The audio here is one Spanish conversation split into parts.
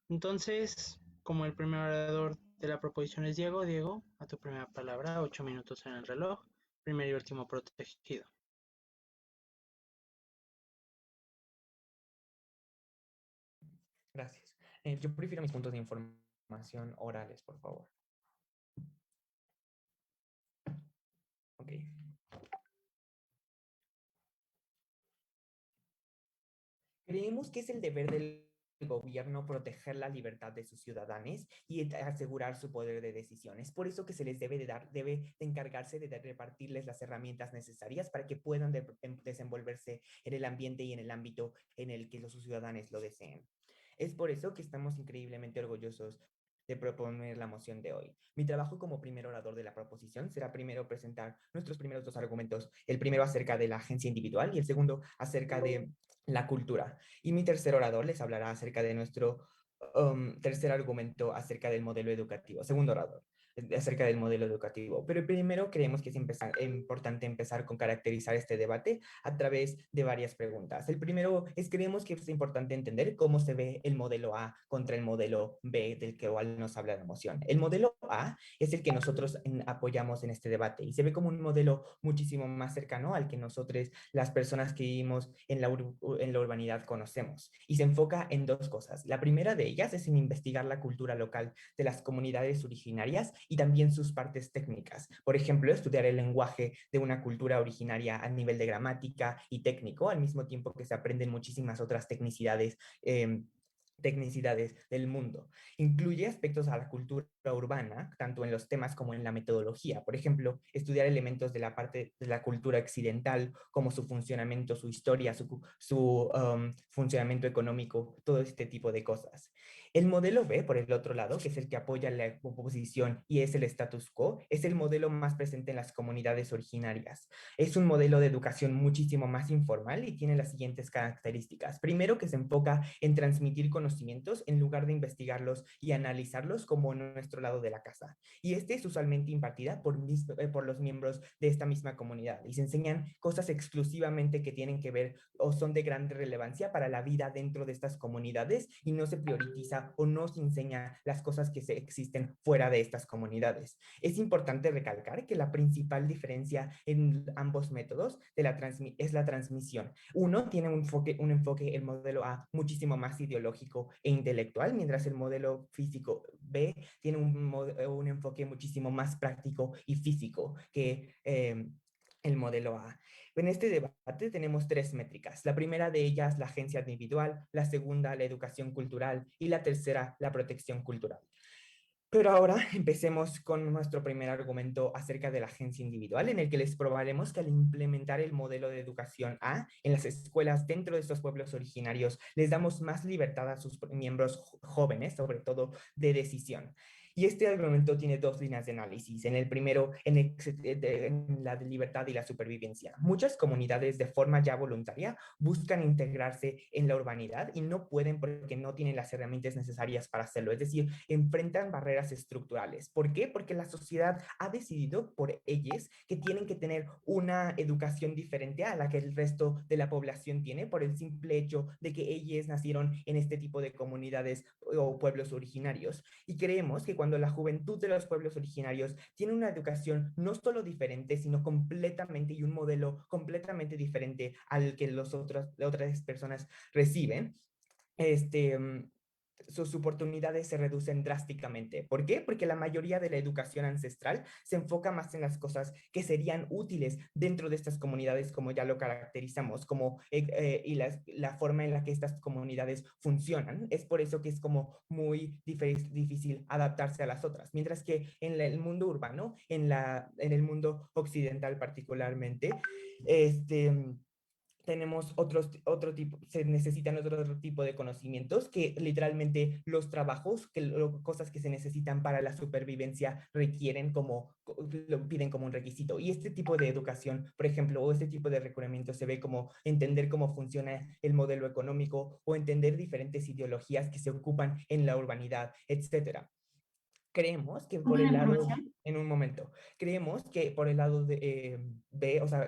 Entonces, como el primer orador de la proposición es Diego, Diego, a tu primera palabra, 8 minutos en el reloj, primero y último protegido. Gracias. Yo prefiero mis puntos de información orales, por favor. Ok. Creemos que es el deber del gobierno proteger la libertad de sus ciudadanos y asegurar su poder de decisión. Es por eso que se les debe de encargarse de repartirles las herramientas necesarias para que puedan desenvolverse en el ambiente y en el ámbito en el que los ciudadanos lo deseen. Es por eso que estamos increíblemente orgullosos de proponer la moción de hoy. Mi trabajo como primer orador de la proposición será primero presentar nuestros primeros dos argumentos, el primero acerca de la agencia individual y el segundo acerca de la cultura. Y mi tercer orador les hablará acerca de nuestro tercer argumento acerca del modelo educativo, segundo orador, acerca del modelo educativo. Pero primero creemos que es importante empezar con caracterizar este debate a través de varias preguntas. El primero es, creemos que es importante entender cómo se ve el modelo A contra el modelo B del que igual nos habla la moción. El modelo A es el que nosotros apoyamos en este debate y se ve como un modelo muchísimo más cercano al que nosotros, las personas que vivimos en la urbanidad, conocemos. Y se enfoca en dos cosas. La primera de ellas es en investigar la cultura local de las comunidades originarias y también sus partes técnicas. Por ejemplo, estudiar el lenguaje de una cultura originaria a nivel de gramática y técnico, al mismo tiempo que se aprenden muchísimas otras tecnicidades del mundo. Incluye aspectos a la cultura urbana, tanto en los temas como en la metodología. Por ejemplo, estudiar elementos de la parte de la cultura occidental, como su funcionamiento, su historia, su funcionamiento económico, todo este tipo de cosas. El modelo B, por el otro lado, que es el que apoya la oposición y es el status quo, es el modelo más presente en las comunidades originarias. Es un modelo de educación muchísimo más informal y tiene las siguientes características. Primero, que se enfoca en transmitir conocimientos en lugar de investigarlos y analizarlos como en nuestro lado de la casa. Y este es usualmente impartida por los miembros de esta misma comunidad y se enseñan cosas exclusivamente que tienen que ver o son de gran relevancia para la vida dentro de estas comunidades y no se prioriza o no se enseña las cosas que existen fuera de estas comunidades. Es importante recalcar que la principal diferencia en ambos métodos es la transmisión. Uno tiene un enfoque, el modelo A, muchísimo más ideológico e intelectual, mientras el modelo físico B tiene un enfoque muchísimo más práctico y físico que el modelo A. En este debate tenemos tres métricas. La primera de ellas, la agencia individual, la segunda, la educación cultural y la tercera, la protección cultural. Pero ahora empecemos con nuestro primer argumento acerca de la agencia individual, en el que les probaremos que al implementar el modelo de educación A en las escuelas dentro de estos pueblos originarios, les damos más libertad a sus miembros jóvenes, sobre todo de decisión. Y este argumento tiene dos líneas de análisis. En el primero, en la de libertad y la supervivencia. Muchas comunidades de forma ya voluntaria buscan integrarse en la urbanidad y no pueden porque no tienen las herramientas necesarias para hacerlo. Es decir, enfrentan barreras estructurales. ¿Por qué? Porque la sociedad ha decidido por ellos que tienen que tener una educación diferente a la que el resto de la población tiene por el simple hecho de que ellos nacieron en este tipo de comunidades o pueblos originarios. Y creemos que cuando la juventud de los pueblos originarios tiene una educación no solo diferente, sino completamente y un modelo completamente diferente al que otras personas reciben, este, sus oportunidades se reducen drásticamente. ¿Por qué? Porque la mayoría de la educación ancestral se enfoca más en las cosas que serían útiles dentro de estas comunidades, como ya lo caracterizamos, y la forma en la que estas comunidades funcionan. Es por eso que es como muy difícil adaptarse a las otras. Mientras que en el mundo urbano, en el mundo occidental particularmente, este tenemos se necesitan otro tipo de conocimientos que literalmente los trabajos, cosas que se necesitan para la supervivencia requieren lo piden como un requisito. Y este tipo de educación, por ejemplo, o este tipo de requerimiento se ve como entender cómo funciona el modelo económico o entender diferentes ideologías que se ocupan en la urbanidad, etcétera. Creemos que por ¿Una el lado, información? en un momento, creemos que por el lado de B, o sea,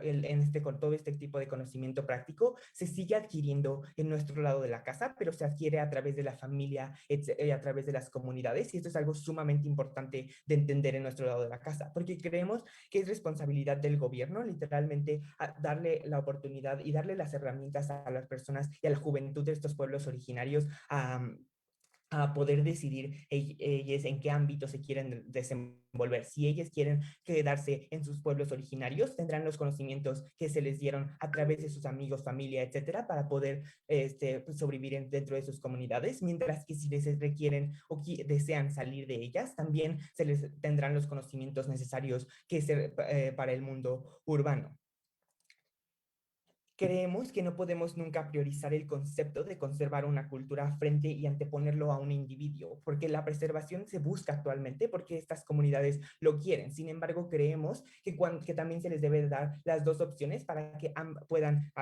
con todo este tipo de conocimiento práctico, se sigue adquiriendo en nuestro lado de la casa, pero se adquiere a través de la familia, a través de las comunidades, y esto es algo sumamente importante de entender en nuestro lado de la casa, porque creemos que es responsabilidad del gobierno, literalmente, darle la oportunidad y darle las herramientas a las personas y a la juventud de estos pueblos originarios a poder decidir ellos en qué ámbito se quieren desenvolver. Si ellos quieren quedarse en sus pueblos originarios, tendrán los conocimientos que se les dieron a través de sus amigos, familia, etcétera, para poder sobrevivir dentro de sus comunidades, mientras que si les requieren o desean salir de ellas, también se les tendrán los conocimientos necesarios para el mundo urbano. Creemos que no podemos nunca priorizar el concepto de conservar una cultura frente y anteponerlo a un individuo, porque la preservación se busca actualmente porque estas comunidades lo quieren. Sin embargo, creemos que también se les debe dar las dos opciones para que puedan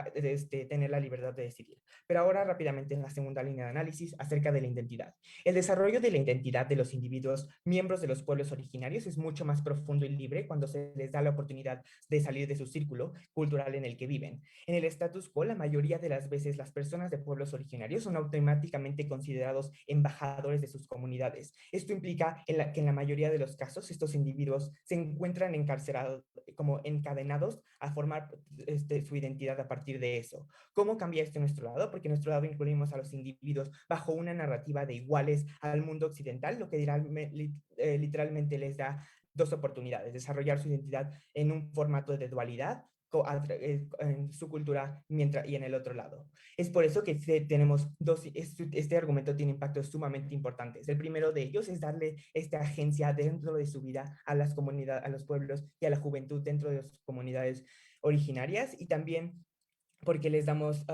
tener la libertad de decidir. Pero ahora rápidamente en la segunda línea de análisis acerca de la identidad. El desarrollo de la identidad de los individuos miembros de los pueblos originarios es mucho más profundo y libre cuando se les da la oportunidad de salir de su círculo cultural en el que viven. En el status quo, la mayoría de las veces las personas de pueblos originarios son automáticamente considerados embajadores de sus comunidades. Esto implica que en la mayoría de los casos estos individuos se encuentran encarcelados, como encadenados a formar su identidad a partir de eso. ¿Cómo cambia esto en nuestro lado? Porque en nuestro lado incluimos a los individuos bajo una narrativa de iguales al mundo occidental, lo que literalmente les da dos oportunidades: desarrollar su identidad en un formato de dualidad en su cultura y en el otro lado. Es por eso que tenemos este argumento tiene impactos sumamente importantes. El primero de ellos es darle esta agencia dentro de su vida a las comunidades, a los pueblos y a la juventud dentro de sus comunidades originarias, y también porque les damos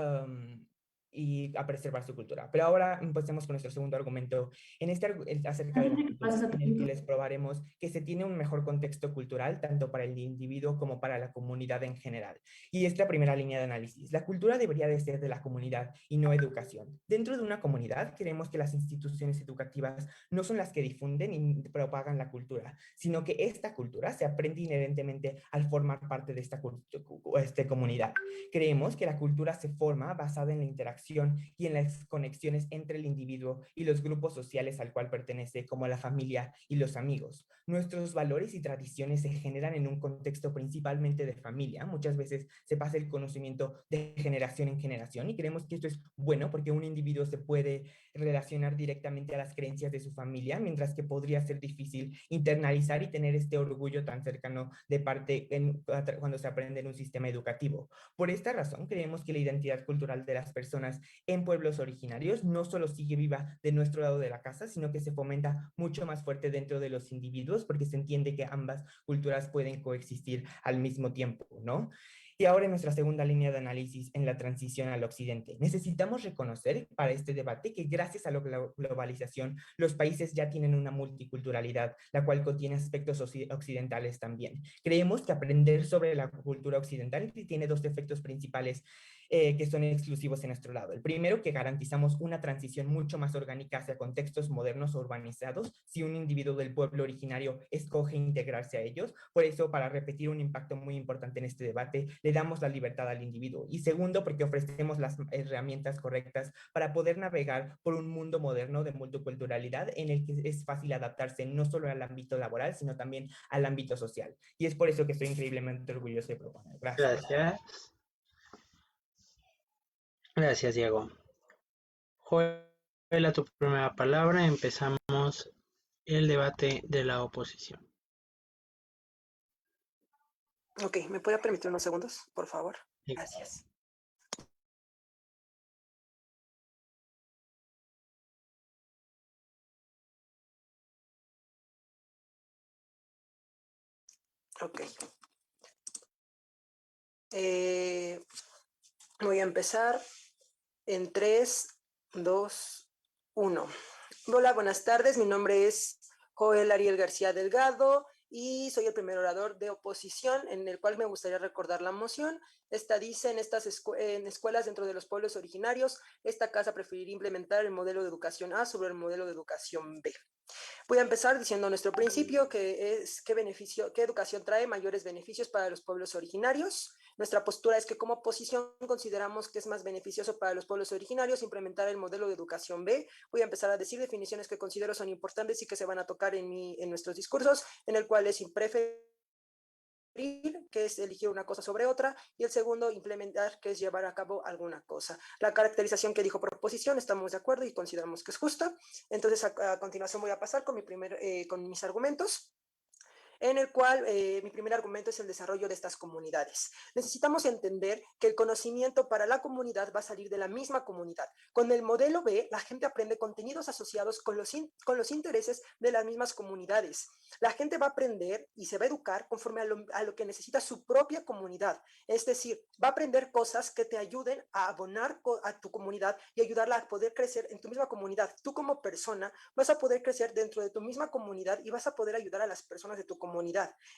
y a preservar su cultura. Pero ahora empecemos con nuestro segundo argumento acerca de la ¿Qué cultura, pasas a tu en el que punto? les probaremos que se tiene un mejor contexto cultural tanto para el individuo como para la comunidad en general. Y es la primera línea de análisis. La cultura debería de ser de la comunidad y no educación. Dentro de una comunidad creemos que las instituciones educativas no son las que difunden y propagan la cultura, sino que esta cultura se aprende inherentemente al formar parte de esta comunidad. Creemos que la cultura se forma basada en la interacción y en las conexiones entre el individuo y los grupos sociales al cual pertenece, como la familia y los amigos. Nuestros valores y tradiciones se generan en un contexto principalmente de familia. Muchas veces se pasa el conocimiento de generación en generación, y creemos que esto es bueno porque un individuo se puede relacionar directamente a las creencias de su familia, mientras que podría ser difícil internalizar y tener este orgullo tan cercano de parte cuando se aprende en un sistema educativo. Por esta razón, creemos que la identidad cultural de las personas en pueblos originarios no solo sigue viva de nuestro lado de la casa, sino que se fomenta mucho más fuerte dentro de los individuos, porque se entiende que ambas culturas pueden coexistir al mismo tiempo, ¿no? Y ahora en nuestra segunda línea de análisis, en la transición al occidente. Necesitamos reconocer para este debate que gracias a la globalización, los países ya tienen una multiculturalidad, la cual contiene aspectos occidentales también. Creemos que aprender sobre la cultura occidental tiene dos efectos principales que son exclusivos en nuestro lado. El primero, que garantizamos una transición mucho más orgánica hacia contextos modernos o urbanizados si un individuo del pueblo originario escoge integrarse a ellos. Por eso, para repetir un impacto muy importante en este debate, le damos la libertad al individuo. Y segundo, porque ofrecemos las herramientas correctas para poder navegar por un mundo moderno de multiculturalidad en el que es fácil adaptarse no solo al ámbito laboral, sino también al ámbito social. Y es por eso que estoy increíblemente orgulloso de proponer. Gracias. Gracias. Gracias, Diego. Joel, a tu primera palabra. Empezamos el debate de la oposición. Ok, ¿me puede permitir unos segundos, por favor? Sí. Gracias. Ok. Voy a empezar en 3, 2, 1. Hola, buenas tardes. Mi nombre es Joel Ariel García Delgado y soy el primer orador de oposición, en el cual me gustaría recordar la moción. Esta dice: en escuelas dentro de los pueblos originarios, esta casa preferiría implementar el modelo de educación A sobre el modelo de educación B. Voy a empezar diciendo nuestro principio, que es qué educación trae mayores beneficios para los pueblos originarios. Nuestra postura es que como oposición consideramos que es más beneficioso para los pueblos originarios implementar el modelo de educación B. Voy a empezar a decir definiciones que considero son importantes y que se van a tocar en nuestros discursos, en el cual es impreferir, que es elegir una cosa sobre otra, y el segundo, implementar, que es llevar a cabo alguna cosa. La caracterización que dijo proposición, estamos de acuerdo y consideramos que es justa. Entonces, a continuación voy a pasar con mis argumentos, en el cual mi primer argumento es el desarrollo de estas comunidades. Necesitamos entender que el conocimiento para la comunidad va a salir de la misma comunidad. Con el modelo B, la gente aprende contenidos asociados con los intereses de las mismas comunidades. La gente va a aprender y se va a educar conforme a lo que necesita su propia comunidad. Es decir, va a aprender cosas que te ayuden a abonar a tu comunidad y ayudarla a poder crecer en tu misma comunidad. Tú como persona vas a poder crecer dentro de tu misma comunidad y vas a poder ayudar a las personas de tu comunidad.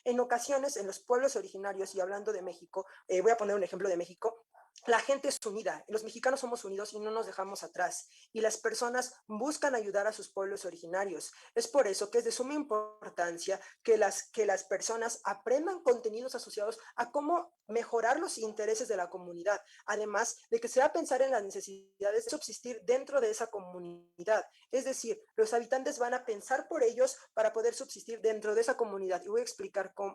En ocasiones, en los pueblos originarios, y hablando de México, voy a poner un ejemplo de México, la gente es unida, los mexicanos somos unidos y no nos dejamos atrás, y las personas buscan ayudar a sus pueblos originarios. Es por eso que es de suma importancia que las personas aprendan contenidos asociados a cómo mejorar los intereses de la comunidad, además de que se va a pensar en las necesidades de subsistir dentro de esa comunidad. Es decir, los habitantes van a pensar por ellos para poder subsistir dentro de esa comunidad. Y voy a explicar con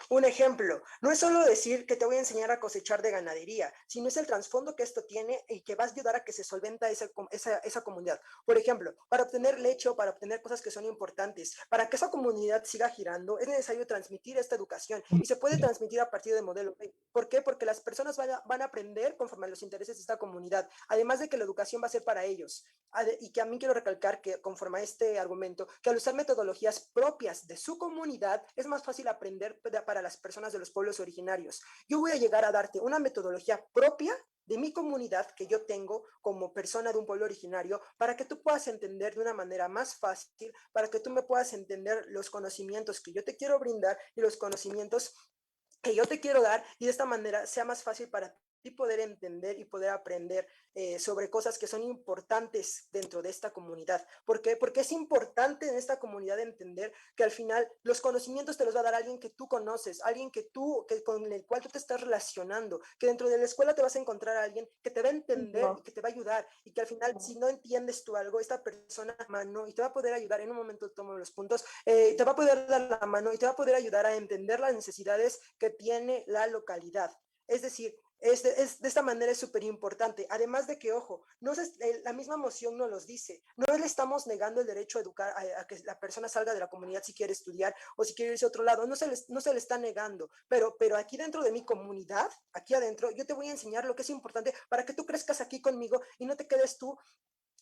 un ejemplo, no es solo decir que te voy a enseñar a cosechar de ganadería, sino es el trasfondo que esto tiene y que va a ayudar a que se solventa esa comunidad. Por ejemplo, para obtener leche o para obtener cosas que son importantes, para que esa comunidad siga girando, es necesario transmitir esta educación y se puede transmitir a partir del modelo B. ¿Por qué? Porque las personas van a aprender conforme a los intereses de esta comunidad, además de que la educación va a ser para ellos. Y que a mí quiero recalcar que conforme a este argumento, que al usar metodologías propias de su comunidad, es más fácil aprender para las personas de los pueblos originarios. Yo voy a llegar a darte una metodología propia de mi comunidad que yo tengo como persona de un pueblo originario para que tú puedas entender de una manera más fácil, para que tú me puedas entender los conocimientos que yo te quiero brindar y los conocimientos que yo te quiero dar, y de esta manera sea más fácil para ti poder entender y poder aprender sobre cosas que son importantes dentro de esta comunidad. ¿Por qué? Porque es importante en esta comunidad entender que al final los conocimientos te los va a dar alguien que tú conoces, alguien con el cual tú te estás relacionando, que dentro de la escuela te vas a encontrar a alguien que te va a entender y que te va a ayudar, y que al final si no entiendes tú algo, esta persona mano y te va a poder ayudar. En un momento tomo los puntos, te va a poder dar la mano y te va a poder ayudar a entender las necesidades que tiene la localidad. Es decir, de esta manera es súper importante. Además de que, ojo, la misma moción nos los dice. No le estamos negando el derecho a educar, a que la persona salga de la comunidad si quiere estudiar o si quiere irse a otro lado. No se le está negando. Pero aquí dentro de mi comunidad, aquí adentro, yo te voy a enseñar lo que es importante para que tú crezcas aquí conmigo y no te quedes tú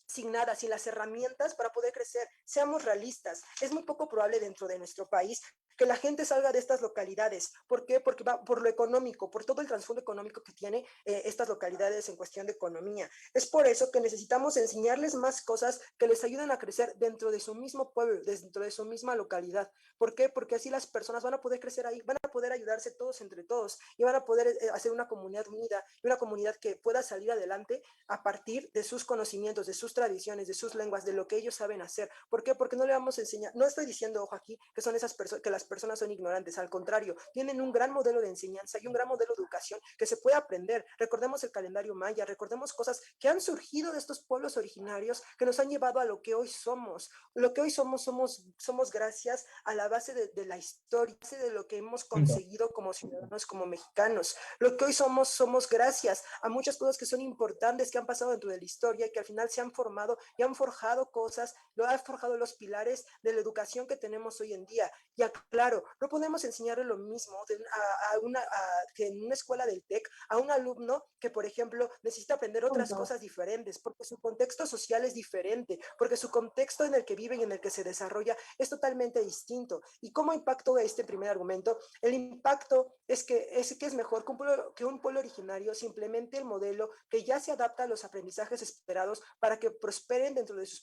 sin nada, sin las herramientas para poder crecer. Seamos realistas. Es muy poco probable dentro de nuestro país que la gente salga de estas localidades. ¿Por qué? Porque va por lo económico, por todo el trasfondo económico que tiene estas localidades en cuestión de economía. Es por eso que necesitamos enseñarles más cosas que les ayuden a crecer dentro de su mismo pueblo, dentro de su misma localidad. ¿Por qué? Porque así las personas van a poder crecer ahí, van a poder ayudarse todos entre todos y van a poder hacer una comunidad unida y una comunidad que pueda salir adelante a partir de sus conocimientos, de sus tradiciones, de sus lenguas, de lo que ellos saben hacer. ¿Por qué? Porque no le vamos a enseñar, no estoy diciendo, ojo aquí, que son esas personas, que las personas son ignorantes, al contrario, tienen un gran modelo de enseñanza y un gran modelo de educación que se puede aprender. Recordemos el calendario maya, recordemos cosas que han surgido de estos pueblos originarios que nos han llevado a lo que hoy somos. Lo que hoy somos gracias a la base de la historia, de lo que hemos conseguido como ciudadanos, como mexicanos. Lo que hoy somos gracias a muchas cosas que son importantes, que han pasado dentro de la historia y que al final se han formado y han forjado cosas, lo han forjado los pilares de la educación que tenemos hoy en día. Ya claro, no podemos enseñarle lo mismo que en una escuela del TEC a un alumno que, por ejemplo, necesita aprender otras cosas diferentes, porque su contexto social es diferente, porque su contexto en el que vive y en el que se desarrolla es totalmente distinto. ¿Y cómo impactó este primer argumento? El impacto es que es mejor que un pueblo originario se implemente el modelo que ya se adapta a los aprendizajes esperados para que prosperen dentro de sus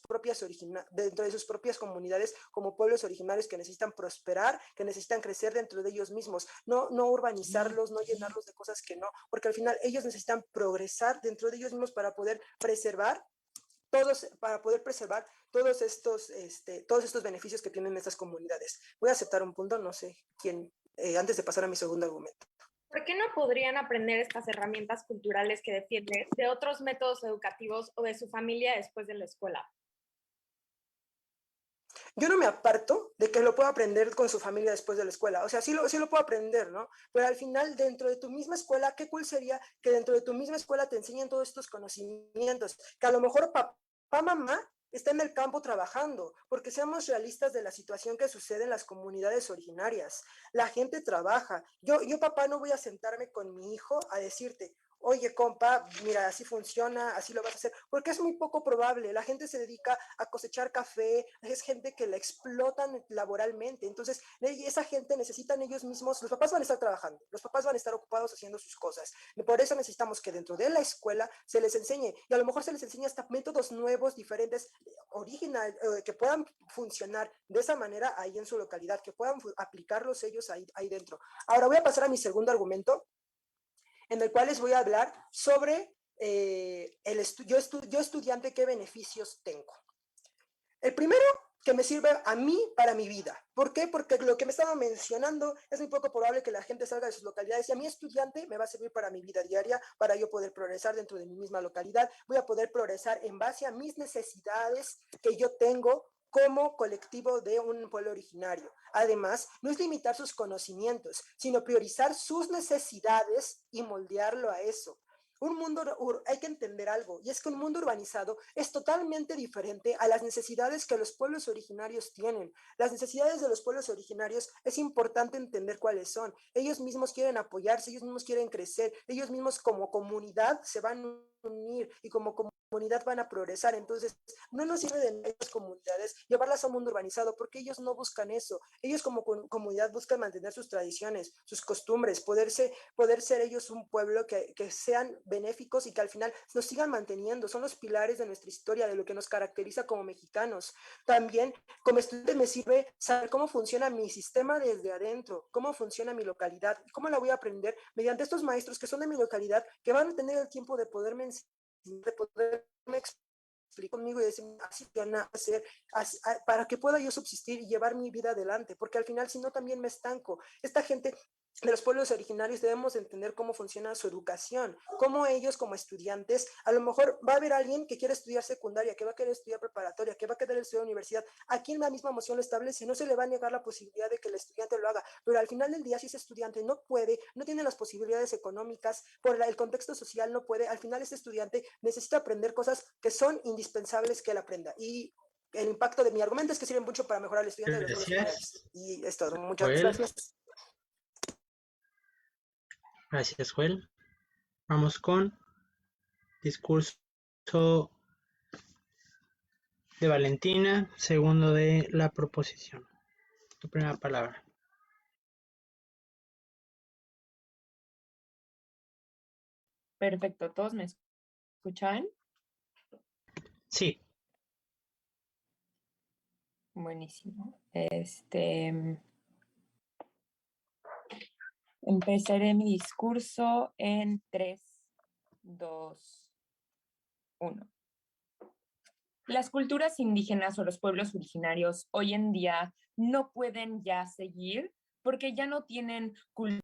propias comunidades como pueblos originarios que necesitan prosperar, que necesitan crecer dentro de ellos mismos, no urbanizarlos, no llenarlos de cosas que no, porque al final ellos necesitan progresar dentro de ellos mismos para poder preservar para poder preservar todos estos beneficios que tienen estas comunidades. Voy a aceptar un punto, no sé quién, antes de pasar a mi segundo argumento. ¿Por qué no podrían aprender estas herramientas culturales que defienden de otros métodos educativos o de su familia después de la escuela? Yo no me aparto de que lo pueda aprender con su familia después de la escuela. O sea, sí lo puedo aprender, ¿no? Pero al final, dentro de tu misma escuela, qué cool sería que dentro de tu misma escuela te enseñen todos estos conocimientos, que a lo mejor papá, mamá está en el campo trabajando, porque seamos realistas de la situación que sucede en las comunidades originarias. La gente trabaja. Yo papá, no voy a sentarme con mi hijo a decirte, oye, compa, mira, así funciona, así lo vas a hacer, porque es muy poco probable. La gente se dedica a cosechar café, es gente que la explotan laboralmente. Entonces, esa gente necesitan ellos mismos, los papás van a estar trabajando, los papás van a estar ocupados haciendo sus cosas. Por eso necesitamos que dentro de la escuela se les enseñe, y a lo mejor se les enseñe hasta métodos nuevos, diferentes, que puedan funcionar de esa manera ahí en su localidad, que puedan aplicarlos ellos ahí dentro. Ahora voy a pasar a mi segundo argumento, en el cual les voy a hablar sobre yo estudiante, qué beneficios tengo. El primero, que me sirve a mí para mi vida. ¿Por qué? Porque lo que me estaba mencionando, es muy poco probable que la gente salga de sus localidades, y a mí estudiante me va a servir para mi vida diaria, para yo poder progresar dentro de mi misma localidad. Voy a poder progresar en base a mis necesidades que yo tengo como colectivo de un pueblo originario. Además, no es limitar sus conocimientos, sino priorizar sus necesidades y moldearlo a eso. Hay que entender algo, y es que un mundo urbanizado es totalmente diferente a las necesidades que los pueblos originarios tienen. Las necesidades de los pueblos originarios es importante entender cuáles son. Ellos mismos quieren apoyarse, ellos mismos quieren crecer, ellos mismos como comunidad se van a unir y como comunidad van a progresar. Entonces, no nos sirve de las comunidades llevarlas a un mundo urbanizado, porque ellos no buscan eso. Ellos como comunidad buscan mantener sus tradiciones, sus costumbres, poder ser ellos un pueblo que sean benéficos y que al final nos sigan manteniendo. Son los pilares de nuestra historia, de lo que nos caracteriza como mexicanos. También, como estudiante, me sirve saber cómo funciona mi sistema desde adentro, cómo funciona mi localidad, cómo la voy a aprender mediante estos maestros que son de mi localidad, que van a tener el tiempo de poderme enseñar, de poderme explicar conmigo y decirme así van a hacer, para que pueda yo subsistir y llevar mi vida adelante, porque al final si no también me estanco. Esta gente de los pueblos originarios debemos entender cómo funciona su educación, cómo ellos como estudiantes, a lo mejor va a haber alguien que quiere estudiar secundaria, que va a querer estudiar preparatoria, que va a querer estudiar universidad. Aquí en la misma moción lo establece, no se le va a negar la posibilidad de que el estudiante lo haga, pero al final del día, si ese estudiante no puede, no tiene las posibilidades económicas, por el contexto social no puede, al final ese estudiante necesita aprender cosas que son indispensables que él aprenda. Y el impacto de mi argumento es que sirve mucho para mejorar al estudiante de los pueblos originarios. Y es todo. Muchas gracias. Gracias, Joel. Vamos con discurso de Valentina, segundo de la proposición. Tu primera palabra. Perfecto, ¿todos me escuchan? Sí. Buenísimo. Empezaré mi discurso en 3, 2, 1. Las culturas indígenas o los pueblos originarios hoy en día no pueden ya seguir porque ya no tienen cultura.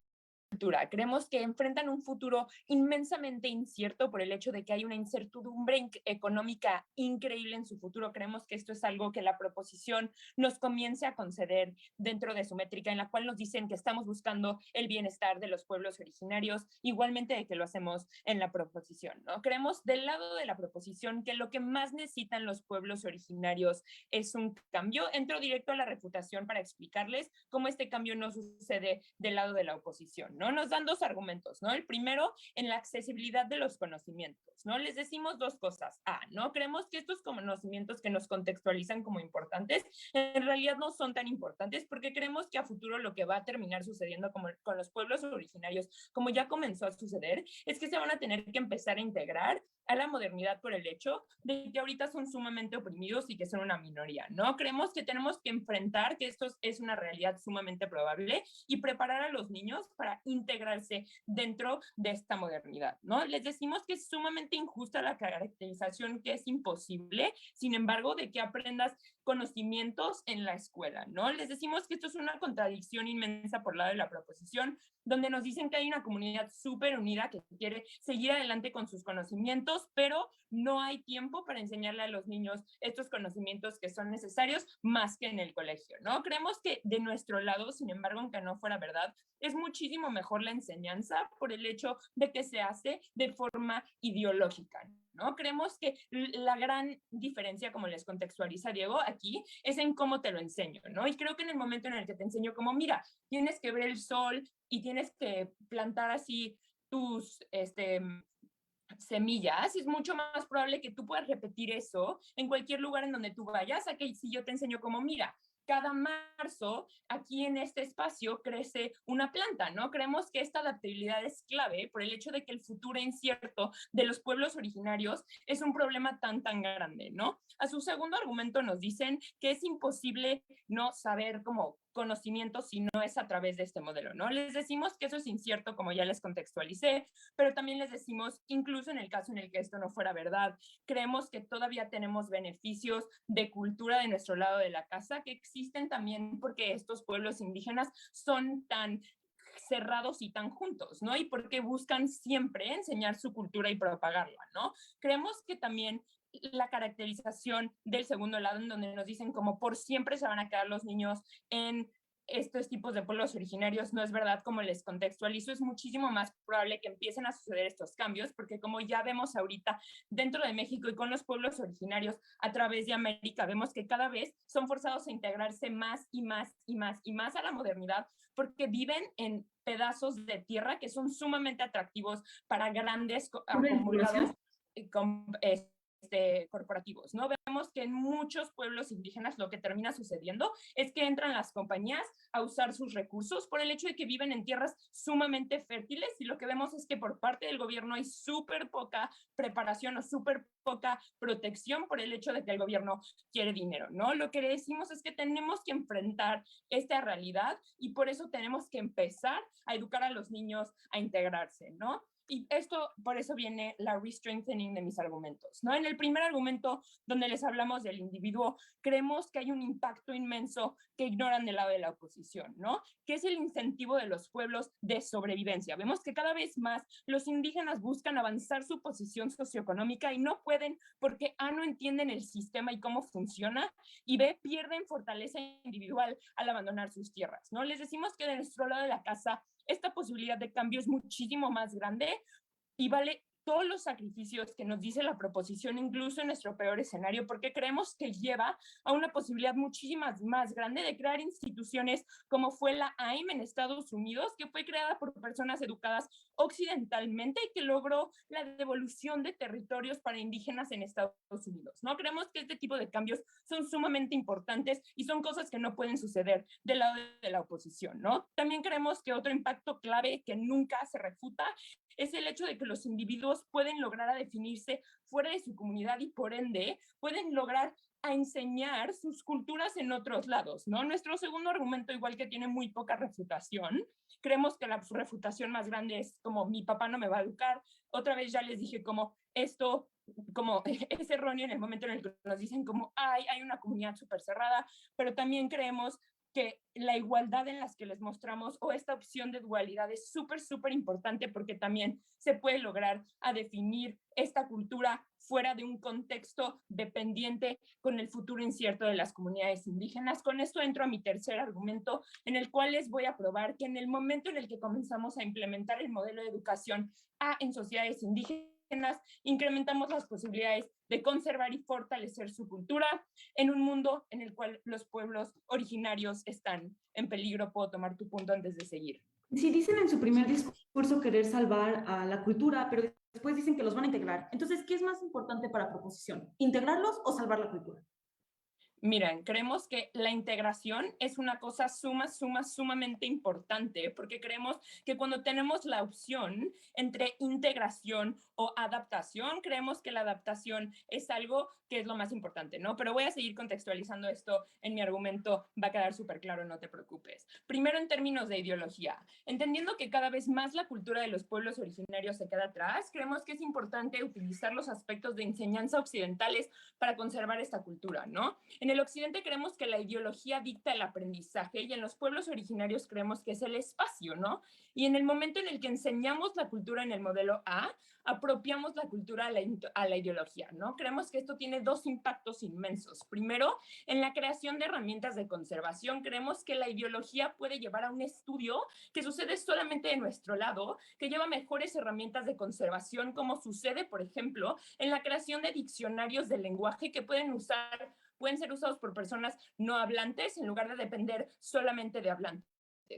Creemos que enfrentan un futuro inmensamente incierto por el hecho de que hay una incertidumbre económica increíble en su futuro. Creemos que esto es algo que la proposición nos comience a conceder dentro de su métrica, en la cual nos dicen que estamos buscando el bienestar de los pueblos originarios, igualmente de que lo hacemos en la proposición, ¿no? Creemos del lado de la proposición que lo que más necesitan los pueblos originarios es un cambio. Entro directo a la refutación para explicarles cómo este cambio no sucede del lado de la oposición, ¿no? Nos dan dos argumentos, ¿no? El primero, en la accesibilidad de los conocimientos, ¿no? Les decimos dos cosas. ¿No? Creemos que estos conocimientos que nos contextualizan como importantes, en realidad no son tan importantes, porque creemos que a futuro lo que va a terminar sucediendo con los pueblos originarios, como ya comenzó a suceder, es que se van a tener que empezar a integrar a la modernidad por el hecho de que ahorita son sumamente oprimidos y que son una minoría, ¿no? Creemos que tenemos que enfrentar que esto es una realidad sumamente probable y preparar a los niños para integrarse dentro de esta modernidad, ¿no? Les decimos que es sumamente injusta la caracterización, que es imposible, sin embargo, de que aprendas conocimientos en la escuela, ¿no? Les decimos que esto es una contradicción inmensa por lado de la proposición, donde nos dicen que hay una comunidad súper unida que quiere seguir adelante con sus conocimientos, pero no hay tiempo para enseñarle a los niños estos conocimientos que son necesarios más que en el colegio, ¿no? Creemos que de nuestro lado, sin embargo, aunque no fuera verdad, es muchísimo mejor la enseñanza por el hecho de que se hace de forma ideológica, ¿no? Creemos que la gran diferencia, como les contextualiza Diego aquí, es en cómo te lo enseño, ¿no? Y creo que en el momento en el que te enseño como, mira, tienes que ver el sol y tienes que plantar así tus semillas, es mucho más probable que tú puedas repetir eso en cualquier lugar en donde tú vayas, a que si yo te enseño como, mira, cada marzo aquí en este espacio crece una planta, ¿no? Creemos que esta adaptabilidad es clave por el hecho de que el futuro incierto de los pueblos originarios es un problema tan grande, ¿no? A su segundo argumento nos dicen que es imposible no saber cómo conocimiento si no es a través de este modelo, ¿no? Les decimos que eso es incierto, como ya les contextualicé, pero también les decimos, incluso en el caso en el que esto no fuera verdad, creemos que todavía tenemos beneficios de cultura de nuestro lado de la casa que existen también porque estos pueblos indígenas son tan cerrados y tan juntos, ¿no? Y porque buscan siempre enseñar su cultura y propagarla, ¿no? Creemos que también la caracterización del segundo lado, en donde nos dicen como por siempre se van a quedar los niños en estos tipos de pueblos originarios, no es verdad. Como les contextualizo, es muchísimo más probable que empiecen a suceder estos cambios, porque como ya vemos ahorita dentro de México y con los pueblos originarios a través de América, vemos que cada vez son forzados a integrarse más y más y más y más a la modernidad, porque viven en pedazos de tierra que son sumamente atractivos para grandes acumulados corporativos, ¿no? Vemos que en muchos pueblos indígenas lo que termina sucediendo es que entran las compañías a usar sus recursos por el hecho de que viven en tierras sumamente fértiles, y lo que vemos es que por parte del gobierno hay súper poca preparación o súper poca protección por el hecho de que el gobierno quiere dinero, ¿no? Lo que decimos es que tenemos que enfrentar esta realidad y por eso tenemos que empezar a educar a los niños a integrarse, ¿no? Y esto, por eso viene la re-strengthening de mis argumentos, ¿no? En el primer argumento, donde les hablamos del individuo, creemos que hay un impacto inmenso que ignoran del lado de la oposición, ¿no? Que es el incentivo de los pueblos de sobrevivencia. Vemos que cada vez más los indígenas buscan avanzar su posición socioeconómica y no pueden porque A, no entienden el sistema y cómo funciona, y B, pierden fortaleza individual al abandonar sus tierras, ¿no? Les decimos que de nuestro lado de la casa esta posibilidad de cambio es muchísimo más grande y vale todos los sacrificios que nos dice la proposición, incluso en nuestro peor escenario, porque creemos que lleva a una posibilidad muchísimo más grande de crear instituciones como fue la AIM en Estados Unidos, que fue creada por personas educadas occidentalmente y que logró la devolución de territorios para indígenas en Estados Unidos, ¿no? Creemos que este tipo de cambios son sumamente importantes y son cosas que no pueden suceder del lado de la oposición, ¿no? También creemos que otro impacto clave que nunca se refuta es el hecho de que los individuos pueden lograr a definirse fuera de su comunidad y por ende pueden lograr a enseñar sus culturas en otros lados, ¿no? Nuestro segundo argumento, igual que tiene muy poca refutación, creemos que la refutación más grande es como mi papá no me va a educar. Otra vez ya les dije como esto como es erróneo en el momento en el que nos dicen como hay una comunidad súper cerrada, pero también creemos que la igualdad en las que les mostramos o esta opción de dualidad es súper importante porque también se puede lograr a definir esta cultura fuera de un contexto dependiente con el futuro incierto de las comunidades indígenas. Con esto entro a mi tercer argumento, en el cual les voy a probar que en el momento en el que comenzamos a implementar el modelo de educación en sociedades indígenas, incrementamos las posibilidades de conservar y fortalecer su cultura en un mundo en el cual los pueblos originarios están en peligro. Puedo tomar tu punto antes de seguir. Si dicen en su primer discurso querer salvar a la cultura, pero después dicen que los van a integrar, entonces, ¿qué es más importante para proposición? ¿Integrarlos o salvar la cultura? Miren, creemos que la integración es una cosa sumamente importante, porque creemos que cuando tenemos la opción entre integración o adaptación, creemos que la adaptación es algo que es lo más importante, ¿no? Pero voy a seguir contextualizando esto en mi argumento, va a quedar súper claro, no te preocupes. Primero, en términos de ideología, entendiendo que cada vez más la cultura de los pueblos originarios se queda atrás, creemos que es importante utilizar los aspectos de enseñanza occidentales para conservar esta cultura, ¿no? En el occidente creemos que la ideología dicta el aprendizaje y en los pueblos originarios creemos que es el espacio, ¿no? Y en el momento en el que enseñamos la cultura en el modelo A, apropiamos la cultura a la ideología, ¿no? Creemos que esto tiene dos impactos inmensos. Primero, en la creación de herramientas de conservación, creemos que la ideología puede llevar a un estudio que sucede solamente de nuestro lado, que lleva mejores herramientas de conservación, como sucede, por ejemplo, en la creación de diccionarios del lenguaje que pueden ser usados por personas no hablantes en lugar de depender solamente de hablantes,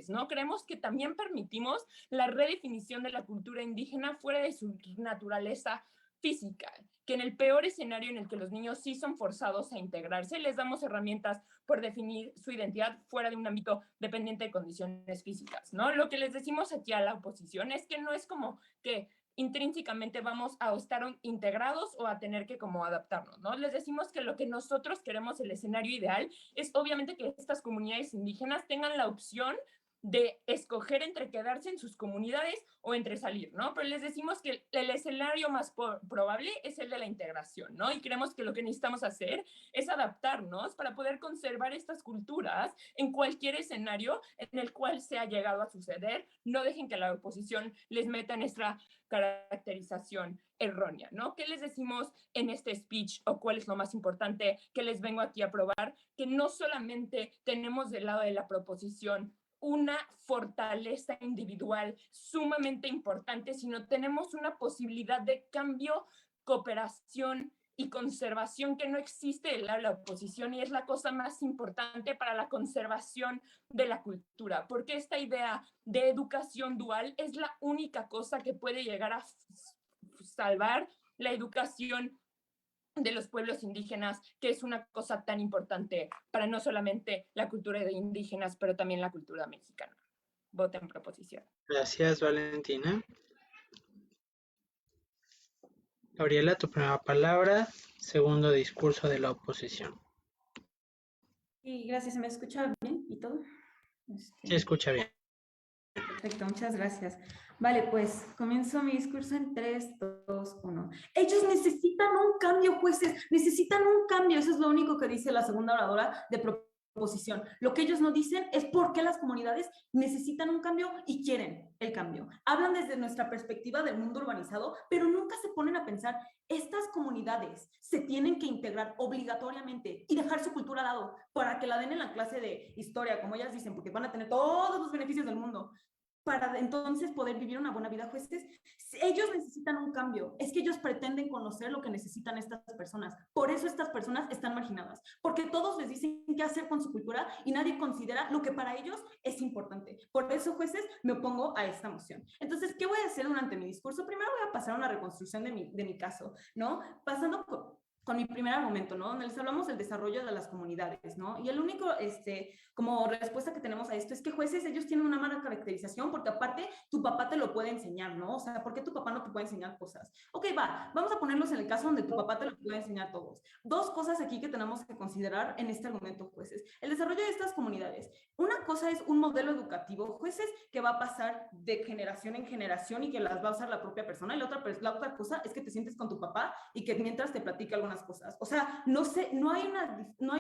¿no? Creemos que también permitimos la redefinición de la cultura indígena fuera de su naturaleza física, que en el peor escenario en el que los niños sí son forzados a integrarse, les damos herramientas por definir su identidad fuera de un ámbito dependiente de condiciones físicas, ¿no? Lo que les decimos aquí a la oposición es que no es como que intrínsecamente vamos a estar integrados o a tener que como adaptarnos, ¿no? Les decimos que lo que nosotros queremos, el escenario ideal, es obviamente que estas comunidades indígenas tengan la opción de escoger entre quedarse en sus comunidades o entre salir, ¿no? Pero les decimos que el escenario más probable es el de la integración, ¿no? Y creemos que lo que necesitamos hacer es adaptarnos para poder conservar estas culturas en cualquier escenario en el cual se ha llegado a suceder. No dejen que la oposición les meta en esta caracterización errónea, ¿no? ¿Qué les decimos en este speech o cuál es lo más importante que les vengo aquí a probar? Que no solamente tenemos del lado de la proposición una fortaleza individual sumamente importante, sino tenemos una posibilidad de cambio, cooperación y conservación que no existe en la oposición y es la cosa más importante para la conservación de la cultura, porque esta idea de educación dual es la única cosa que puede llegar a salvar la educación de los pueblos indígenas, que es una cosa tan importante para no solamente la cultura de indígenas, pero también la cultura mexicana. Voten proposición. Gracias, Valentina. Gabriela, tu primera palabra, segundo discurso de la oposición. Y gracias, ¿se me escucha bien y todo? Se escucha bien. Perfecto, muchas gracias. Vale, pues comienzo mi discurso en 3, 2, 1. Ellos necesitan un cambio, jueces, necesitan un cambio. Eso es lo único que dice la segunda oradora de proposición. Lo que ellos no dicen es por qué las comunidades necesitan un cambio y quieren el cambio. Hablan desde nuestra perspectiva del mundo urbanizado, pero nunca se ponen a pensar, estas comunidades se tienen que integrar obligatoriamente y dejar su cultura al lado para que la den en la clase de historia, como ellas dicen, porque van a tener todos los beneficios del mundo. Para entonces poder vivir una buena vida, jueces, ellos necesitan un cambio. Es que ellos pretenden conocer lo que necesitan estas personas. Por eso estas personas están marginadas, porque todos les dicen qué hacer con su cultura y nadie considera lo que para ellos es importante. Por eso, jueces, me opongo a esta moción. Entonces, ¿qué voy a hacer durante mi discurso? Primero voy a pasar a una reconstrucción de mi caso, ¿no? Pasando con mi primer argumento, ¿no? Donde les hablamos del desarrollo de las comunidades, ¿no? Y el único, como respuesta que tenemos a esto es que jueces, ellos tienen una mala caracterización porque aparte tu papá te lo puede enseñar, ¿no? O sea, ¿por qué tu papá no te puede enseñar cosas? Ok, vamos a ponerlos en el caso donde tu papá te lo puede enseñar todos. Dos cosas aquí que tenemos que considerar en este argumento, jueces. El desarrollo de estas comunidades. Una cosa es un modelo educativo, jueces, que va a pasar de generación en generación y que las va a usar la propia persona. Y la otra cosa es que te sientes con tu papá y que mientras te platica algunas cosas. O sea, no hay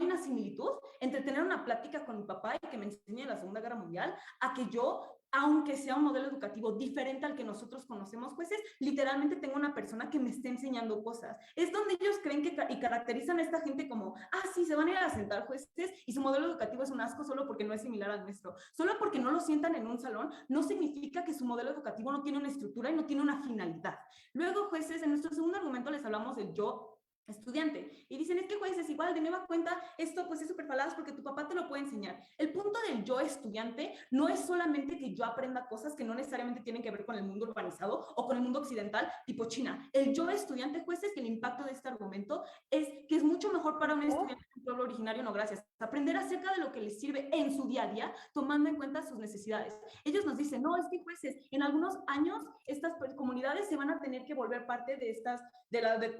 una similitud entre tener una plática con mi papá y que me enseñe la Segunda Guerra Mundial a que yo, aunque sea un modelo educativo diferente al que nosotros conocemos, jueces, literalmente tengo una persona que me esté enseñando cosas. Es donde ellos creen y caracterizan a esta gente como, sí, se van a ir a sentar, jueces, y su modelo educativo es un asco solo porque no es similar al nuestro. Solo porque no lo sientan en un salón, no significa que su modelo educativo no tiene una estructura y no tiene una finalidad. Luego, jueces, en nuestro segundo argumento les hablamos del yo estudiante. Y dicen, es que jueces es igual, de nueva cuenta, esto pues es súper falaz porque tu papá te lo puede enseñar. El punto del yo estudiante no es solamente que yo aprenda cosas que no necesariamente tienen que ver con el mundo urbanizado o con el mundo occidental, tipo China. El yo estudiante, jueces, que el impacto de este argumento es que es mucho mejor para un estudiante de un pueblo originario, no gracias, aprender acerca de lo que les sirve en su día a día, tomando en cuenta sus necesidades. Ellos nos dicen, no, es que jueces, en algunos años estas comunidades se van a tener que volver parte de estas,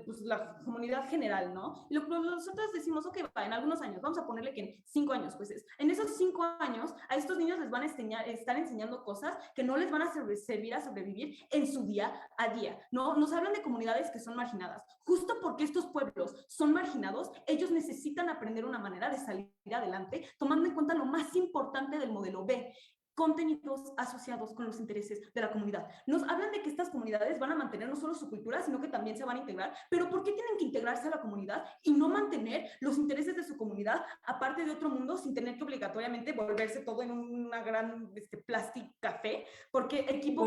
pues, la comunidad general, ¿no? Y nosotros decimos, ok, va, en algunos años, vamos a ponerle que en 5 años, pues en esos 5 años a estos niños les van a estar enseñando cosas que no les van a servir a sobrevivir en su día a día, ¿no? Nos hablan de comunidades que son marginadas. Justo porque estos pueblos son marginados, ellos necesitan aprender una manera de salir adelante, tomando en cuenta lo más importante del modelo B, contenidos asociados con los intereses de la comunidad. Nos hablan de que estas comunidades van a mantener no solo su cultura, sino que también se van a integrar, pero ¿por qué tienen que integrarse a la comunidad y no mantener los intereses de su comunidad aparte de otro mundo sin tener que obligatoriamente volverse todo en una gran plastic café? Porque equipo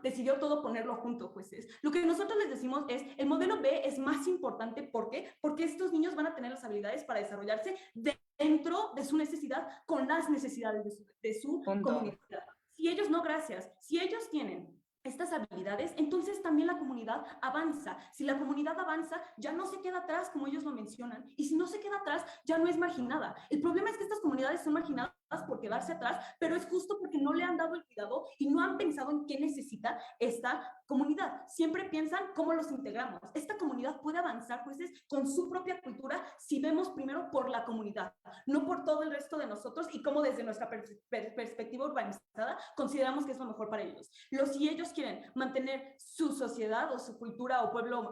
decidió todo ponerlo junto, jueces. Lo que nosotros les decimos es, el modelo B es más importante, ¿por qué? Porque estos niños van a tener las habilidades para desarrollarse dentro de su necesidad, con las necesidades de su comunidad. Si ellos no, gracias. Si ellos tienen estas habilidades, entonces también la comunidad avanza. Si la comunidad avanza, ya no se queda atrás, como ellos lo mencionan, y si no se queda atrás, ya no es marginada. El problema es que estas comunidades son marginadas por quedarse atrás, pero es justo porque no le han dado el cuidado y no han pensado en qué necesita esta comunidad. Siempre piensan cómo los integramos. Esta comunidad puede avanzar, jueces, con su propia cultura si vemos primero por la comunidad, no por todo el resto de nosotros y cómo desde nuestra perspectiva urbanizada consideramos que es lo mejor para ellos. Si ellos quieren mantener su sociedad o su cultura o pueblo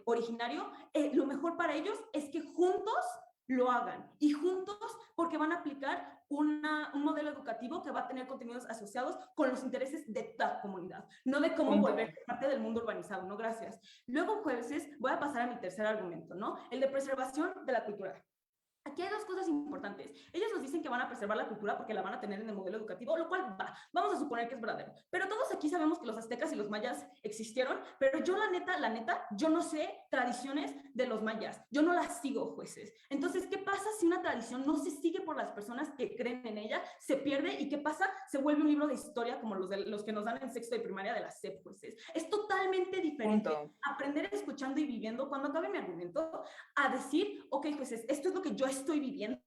originario, lo mejor para ellos es que juntos lo hagan, y juntos porque van a aplicar un modelo educativo que va a tener contenidos asociados con los intereses de la comunidad, no de cómo volver parte del mundo urbanizado, ¿no? Gracias. Luego, jueces, voy a pasar a mi tercer argumento, ¿no? El de preservación de la cultura. Aquí hay dos cosas importantes. Ellos nos dicen que van a preservar la cultura porque la van a tener en el modelo educativo, lo cual vamos a suponer que es verdadero. Pero todos aquí sabemos que los aztecas y los mayas existieron, pero yo la neta, yo no sé tradiciones de los mayas. Yo no las sigo, jueces. Entonces, ¿qué pasa si una tradición no se sigue por las personas que creen en ella? Se pierde, ¿y qué pasa? Se vuelve un libro de historia como los que nos dan en sexto de primaria de la SEP, jueces. Es totalmente diferente aprender escuchando y viviendo, cuando acabe mi argumento, a decir, ok, jueces, esto es lo que yo estoy viviendo,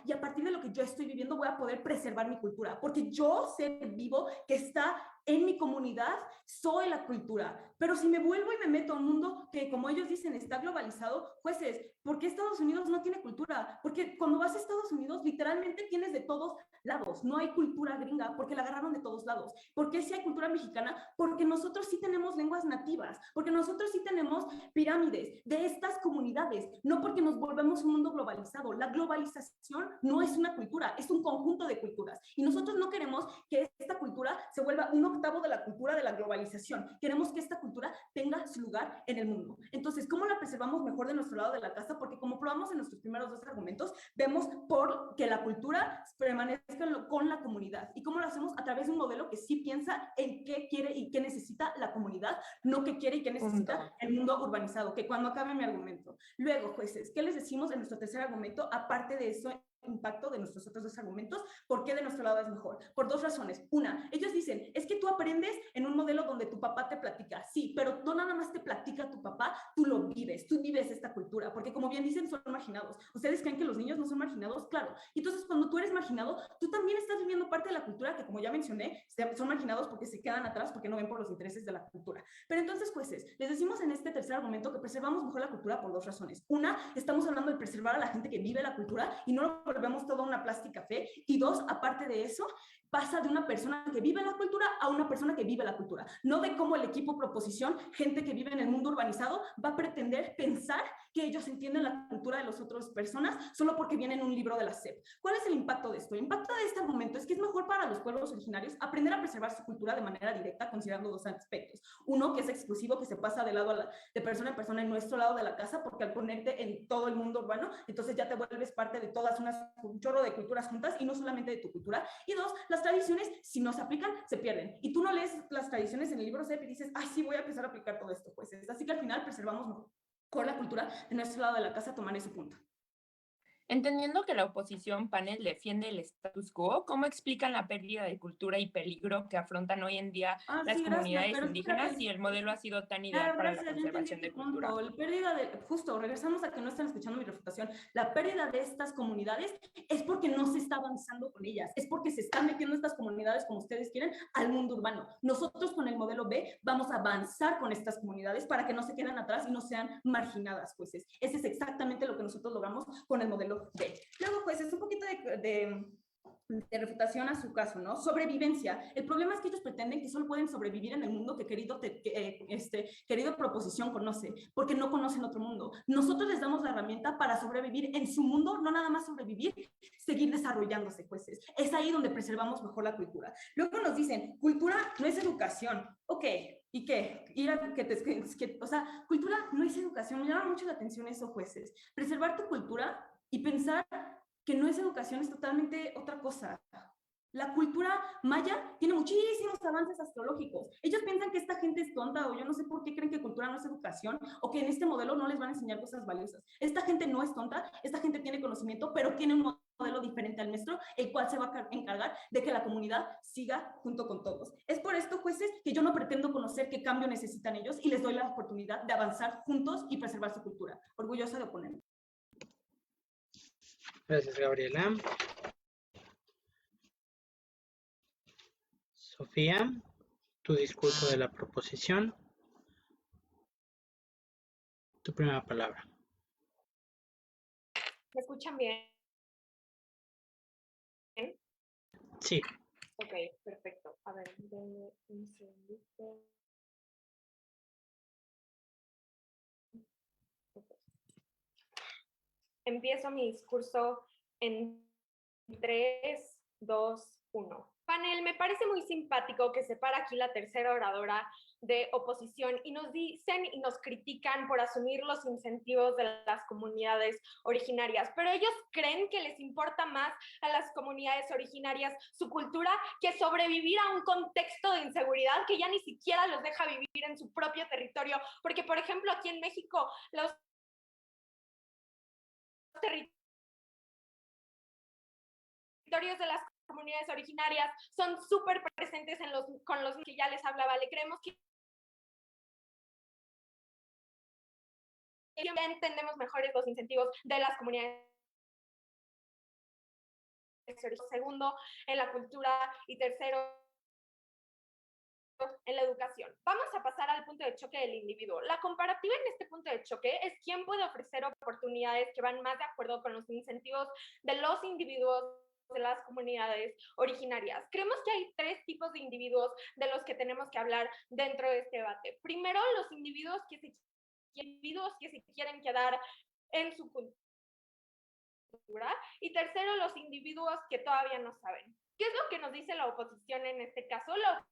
y a partir de lo que yo estoy viviendo voy a poder preservar mi cultura, porque yo, ser vivo que está en mi comunidad, soy la cultura. Pero si me vuelvo y me meto a un mundo que, como ellos dicen, está globalizado, jueces, ¿por qué Estados Unidos no tiene cultura? Porque cuando vas a Estados Unidos, literalmente tienes de todos lados. No hay cultura gringa porque la agarraron de todos lados. ¿Por qué sí hay cultura mexicana? Porque nosotros sí tenemos lenguas nativas, porque nosotros sí tenemos pirámides de estas comunidades, no porque nos volvemos un mundo globalizado. La globalización no es una cultura, es un conjunto de culturas. Y nosotros no queremos que esta cultura se vuelva un octavo de la cultura de la globalización. Queremos que esta cultura tenga su lugar en el mundo. Entonces, ¿cómo la preservamos mejor de nuestro lado de la casa? Porque como probamos en nuestros primeros dos argumentos, vemos por que la cultura permanezca con la comunidad. ¿Y cómo lo hacemos? A través de un modelo que sí piensa en qué quiere y qué necesita la comunidad, no qué quiere y qué necesita el mundo urbanizado, que cuando acabe mi argumento. Luego, jueces, ¿qué les decimos en nuestro tercer argumento? Aparte de eso, impacto de nuestros otros dos argumentos, ¿por qué de nuestro lado es mejor? Por dos razones. Una, ellos dicen, es que tú aprendes en un modelo donde tu papá te platica, sí, pero no nada más te platica tu papá, tú lo vives, tú vives esta cultura, porque como bien dicen, son marginados. ¿Ustedes creen que los niños no son marginados? Claro. Y entonces, cuando tú eres marginado, tú también estás viviendo parte de la cultura que, como ya mencioné, son marginados porque se quedan atrás, porque no ven por los intereses de la cultura. Pero entonces, jueces, les decimos en este tercer argumento que preservamos mejor la cultura por dos razones. Una, estamos hablando de preservar a la gente que vive la cultura y no lo volvemos toda una plástica fe. Y dos, aparte de eso, pasa de una persona que vive la cultura a una persona que vive la cultura. No de cómo el equipo proposición, gente que vive en el mundo urbanizado, va a pretender pensar que ellos entienden la cultura de las otras personas solo porque viene en un libro de la SEP. ¿Cuál es el impacto de esto? El impacto de este argumento es que es mejor para los pueblos originarios aprender a preservar su cultura de manera directa, considerando dos aspectos. Uno, que es exclusivo, que se pasa de lado de persona en persona en nuestro lado de la casa, porque al ponerte en todo el mundo urbano, entonces ya te vuelves parte de todas un chorro de culturas juntas y no solamente de tu cultura. Y dos, las tradiciones, si no se aplican, se pierden. Y tú no lees las tradiciones en el libro CEP y dices, ay, sí, voy a empezar a aplicar todo esto, pues. Así que al final preservamos mejor la cultura de nuestro lado de la casa, tomaré su punto. Entendiendo que la oposición panel defiende el status quo, ¿cómo explican la pérdida de cultura y peligro que afrontan hoy en día las Sí, gracias, comunidades pero indígenas espérate. si el modelo ha sido tan ideal Claro, para la gracias, ya entendí conservación de tu punto. cultura? La pérdida de, justo, regresamos a que no están escuchando mi refutación. La pérdida de estas comunidades es porque no se está avanzando con ellas, es porque se están metiendo estas comunidades, como ustedes quieren, al mundo urbano. Nosotros con el modelo B vamos a avanzar con estas comunidades para que no se queden atrás y no sean marginadas, jueces. Ese es exactamente lo que nosotros logramos con el modelo B. Luego, jueces, un poquito de refutación a su caso, ¿no? Sobrevivencia. El problema es que ellos pretenden que solo pueden sobrevivir en el mundo que querido proposición conoce, porque no conocen otro mundo. Nosotros les damos la herramienta para sobrevivir en su mundo, no nada más sobrevivir, seguir desarrollándose, jueces. Es ahí donde preservamos mejor la cultura. Luego nos dicen, cultura no es educación. Ok, ¿y qué? O sea, cultura no es educación. Me llama mucho la atención eso, jueces. Preservar tu cultura y pensar que no es educación, es totalmente otra cosa. La cultura maya tiene muchísimos avances astrológicos. Ellos piensan que esta gente es tonta, o yo no sé por qué creen que cultura no es educación, o que en este modelo no les van a enseñar cosas valiosas. Esta gente no es tonta, esta gente tiene conocimiento, pero tiene un modelo diferente al nuestro, el cual se va a encargar de que la comunidad siga junto con todos. Es por esto, jueces, que yo no pretendo conocer qué cambio necesitan ellos y les doy la oportunidad de avanzar juntos y preservar su cultura. Orgullosa de oponerme. Gracias, Gabriela. Sofía, tu discurso de la proposición. Tu primera palabra. ¿Me escuchan bien? Sí. Ok, perfecto. A ver, denme un segundito. Okay. Empiezo mi discurso en 3, 2, 1. Panel, me parece muy simpático que se para aquí la tercera oradora de oposición y nos dicen y nos critican por asumir los incentivos de las comunidades originarias, pero ellos creen que les importa más a las comunidades originarias su cultura que sobrevivir a un contexto de inseguridad que ya ni siquiera los deja vivir en su propio territorio, porque por ejemplo aquí en México los territorios de las comunidades originarias son súper presentes con los que ya les hablaba. Le creemos que ya entendemos mejores los incentivos de las comunidades. Segundo, en la cultura, y tercero, en la educación. Vamos a pasar al punto de choque del individuo. La comparativa en este punto de choque es quién puede ofrecer oportunidades que van más de acuerdo con los incentivos de los individuos de las comunidades originarias. Creemos que hay 3 tipos de individuos de los que tenemos que hablar dentro de este debate. Primero, los individuos que se quieren quedar en su cultura. Y tercero, los individuos que todavía no saben. ¿Qué es lo que nos dice la oposición en este caso? La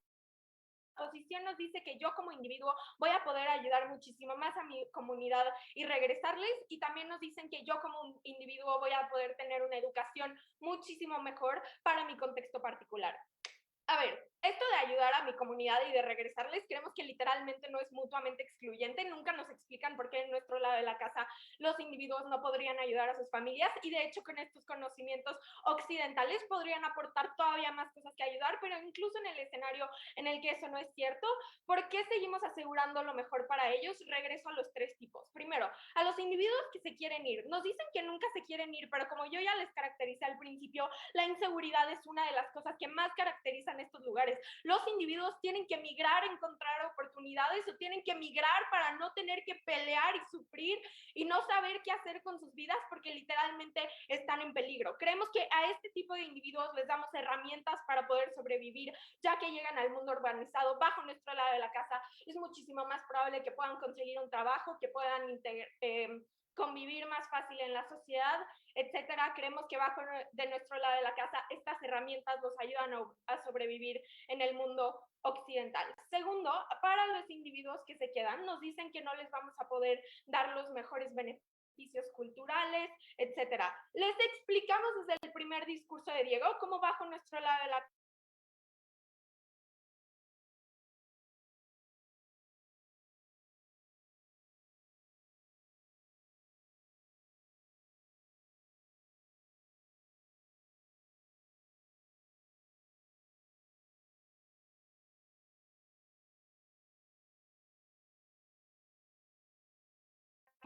oposición nos dice que yo como individuo voy a poder ayudar muchísimo más a mi comunidad y regresarles, y también nos dicen que yo como un individuo voy a poder tener una educación muchísimo mejor para mi contexto particular. A ver, esto de ayudar a mi comunidad y de regresarles, creemos que literalmente no es mutuamente excluyente. Nunca nos explican por qué en nuestro lado de la casa los individuos no podrían ayudar a sus familias, y de hecho con estos conocimientos occidentales podrían aportar todavía más cosas que ayudar, pero incluso en el escenario en el que eso no es cierto, ¿por qué seguimos asegurando lo mejor para ellos? Regreso a los 3 tipos. Primero, a los individuos que se quieren ir. Nos dicen que nunca se quieren ir, pero como yo ya les caractericé al principio, la inseguridad es una de las cosas que más caracterizan estos lugares. Los individuos tienen que migrar, encontrar oportunidades, o tienen que migrar para no tener que pelear y sufrir y no saber qué hacer con sus vidas porque literalmente están en peligro. Creemos que a este tipo de individuos les damos herramientas para poder sobrevivir, ya que llegan al mundo urbanizado bajo nuestro lado de la casa. Es muchísimo más probable que puedan conseguir un trabajo, que puedan convivir más fácil en la sociedad, etcétera. Creemos que bajo de nuestro lado de la casa estas herramientas los ayudan a sobrevivir en el mundo occidental. Segundo, para los individuos que se quedan, nos dicen que no les vamos a poder dar los mejores beneficios culturales, etcétera. Les explicamos desde el primer discurso de Diego cómo bajo nuestro lado de la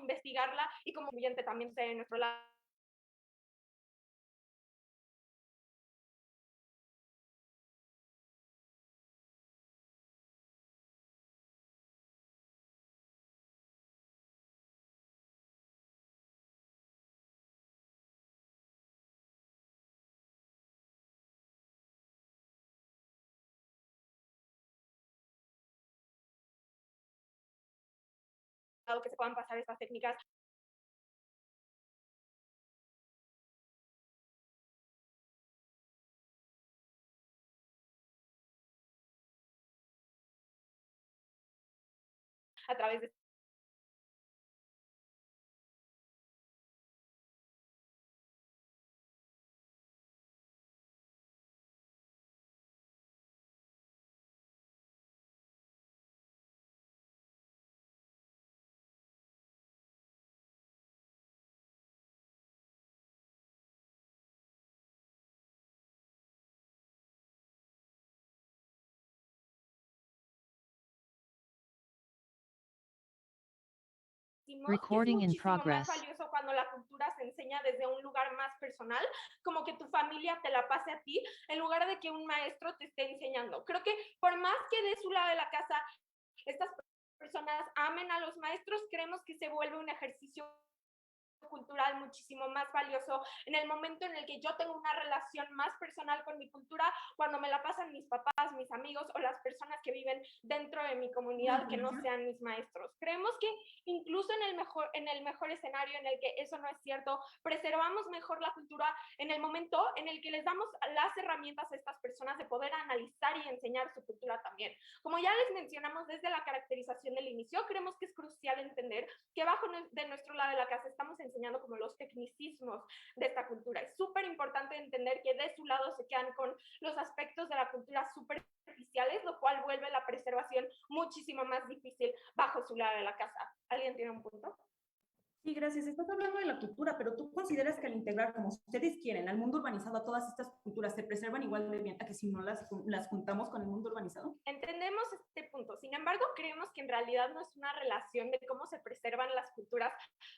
investigarla y como estudiante también de nuestro lado. Que se puedan pasar estas técnicas a través de Recording in muchísimo más progress. valioso cuando la cultura se enseña desde un lugar más personal, como que tu familia te la pase a ti, en lugar de que un maestro te esté enseñando. Creo que por más que de su lado de la casa estas personas amen a los maestros, creemos que se vuelve un ejercicio cultural muchísimo más valioso en el momento en el que yo tengo una relación más personal con mi cultura, cuando me la pasan mis papás, mis amigos o las personas que viven dentro de mi comunidad que no sean mis maestros. Creemos que incluso en el mejor escenario en el que eso no es cierto, preservamos mejor la cultura en el momento en el que les damos las herramientas a estas personas de poder analizar y enseñar su cultura también. Como ya les mencionamos desde la caracterización del inicio, creemos que es crucial entender que de nuestro lado de la casa estamos enseñando como los tecnicismos de esta cultura. Es súper importante entender que de su lado se quedan con los aspectos de la cultura superficiales, lo cual vuelve la preservación muchísimo más difícil bajo su lado de la casa. ¿Alguien tiene un punto? Sí, gracias. Estás hablando de la cultura, pero ¿tú consideras que al integrar, como ustedes quieren, al mundo urbanizado a todas estas culturas, se preservan igual de bien a que si no las juntamos con el mundo urbanizado? Entendemos este punto. Sin embargo, creemos que en realidad no es una relación de cómo se preservan las culturas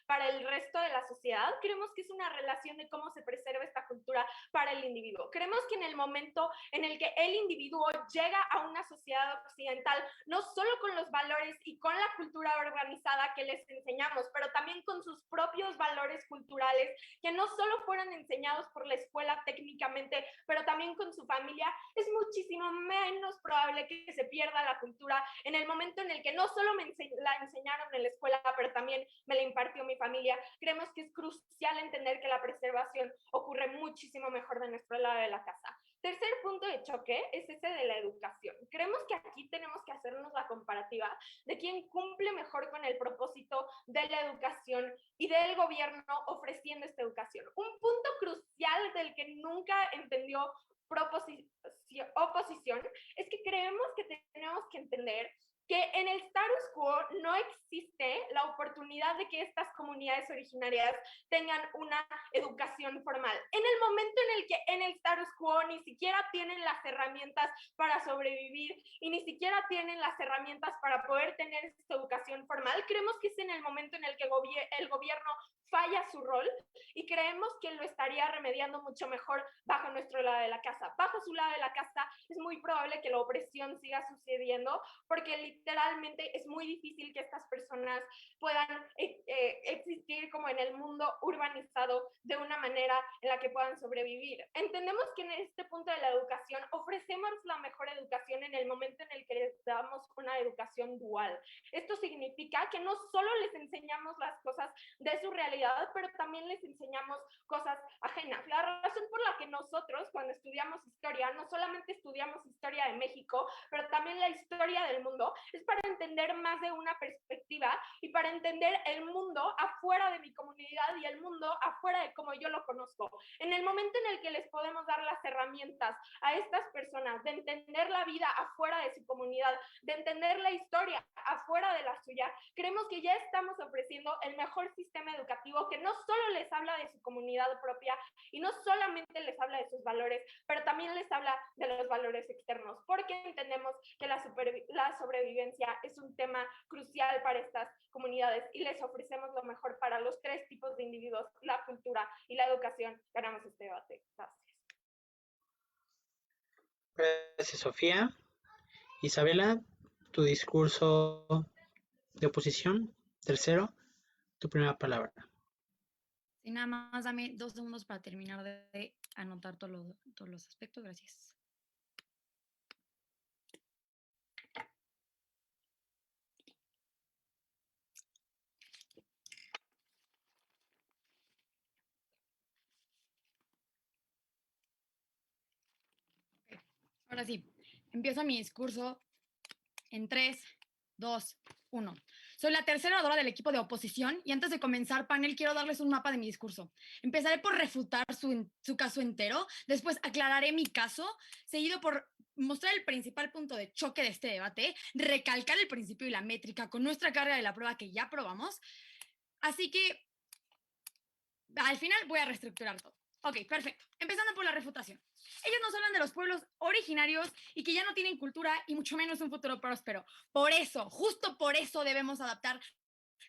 para el resto de la sociedad. Creemos que es una relación de cómo se preserva esta cultura para el individuo. Creemos que en el momento en el que el individuo llega a una sociedad occidental, no solo con los valores y con la cultura organizada que les enseñamos, pero también con sus propios valores culturales, que no solo fueron enseñados por la escuela técnicamente, pero también con su familia, es muchísimo menos probable que se pierda la cultura en el momento en el que no solo la enseñaron en la escuela, pero también me la impartió mi familia. Creemos que es crucial entender que la preservación ocurre muchísimo mejor de nuestro lado de la casa. Tercer punto de choque es ese de la educación. Creemos que aquí tenemos que hacernos la comparativa de quién cumple mejor con el propósito de la educación y del gobierno ofreciendo esta educación. Un punto crucial del que nunca entendió oposición es que creemos que tenemos que entender que en el status quo no existe la oportunidad de que estas comunidades originarias tengan una educación formal. En el momento en el que en el status quo ni siquiera tienen las herramientas para sobrevivir y ni siquiera tienen las herramientas para poder tener esta educación formal, creemos que es en el momento en el que el gobierno falla su rol y creemos que lo estaría remediando mucho mejor bajo nuestro lado de la casa. Bajo su lado de la casa es muy probable que la opresión siga sucediendo porque literalmente es muy difícil que estas personas puedan existir como en el mundo urbanizado de una manera en la que puedan sobrevivir. Entendemos que en este punto de la educación ofrecemos la mejor educación en el momento en el que les damos una educación dual. Esto significa que no solo les enseñamos las cosas de su realidad, pero también les enseñamos cosas ajenas. La razón por la que nosotros cuando estudiamos historia, no solamente estudiamos historia de México, pero también la historia del mundo, es para entender más de una perspectiva y para entender el mundo afuera de mi comunidad y el mundo afuera de cómo yo lo conozco. En el momento en el que les podemos dar las herramientas a estas personas de entender la vida afuera de su comunidad, de entender la historia afuera de la suya, creemos que ya estamos ofreciendo el mejor sistema educativo que no solo les habla de su comunidad propia y no solamente les habla de sus valores, pero también les habla de los valores externos, porque entendemos que la sobrevivencia sobrevivencia es un tema crucial para estas comunidades y les ofrecemos lo mejor para los 3 tipos de individuos, la cultura y la educación. Ganamos este debate. Gracias. Gracias, Sofía. Isabela, tu discurso de oposición. Tercero, tu primera palabra. Y nada más dame 2 segundos para terminar de anotar todos los aspectos. Gracias. Ahora sí, empiezo mi discurso en 3, 2, 1. Soy la tercera oradora del equipo de oposición y antes de comenzar panel quiero darles un mapa de mi discurso. Empezaré por refutar su caso entero, después aclararé mi caso, seguido por mostrar el principal punto de choque de este debate, recalcar el principio y la métrica con nuestra carga de la prueba que ya probamos. Así que al final voy a reestructurar todo. Ok, perfecto. Empezando por la refutación. Ellos nos hablan de los pueblos originarios y que ya no tienen cultura y mucho menos un futuro próspero. Por eso, justo por eso debemos adaptar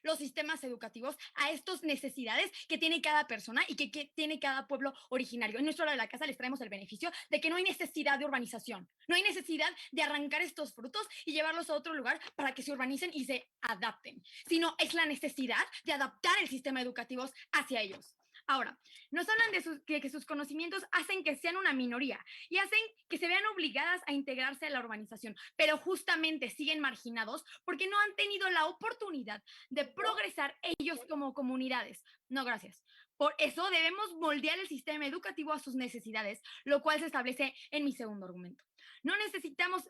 los sistemas educativos a estas necesidades que tiene cada persona y que tiene cada pueblo originario. En nuestro lado de la casa les traemos el beneficio de que no hay necesidad de urbanización, no hay necesidad de arrancar estos frutos y llevarlos a otro lugar para que se urbanicen y se adapten, sino es la necesidad de adaptar el sistema educativo hacia ellos. Ahora, nos hablan de que sus conocimientos hacen que sean una minoría y hacen que se vean obligadas a integrarse a la urbanización, pero justamente siguen marginados porque no han tenido la oportunidad de progresar ellos como comunidades. No, gracias. Por eso debemos moldear el sistema educativo a sus necesidades, lo cual se establece en mi segundo argumento. No necesitamos,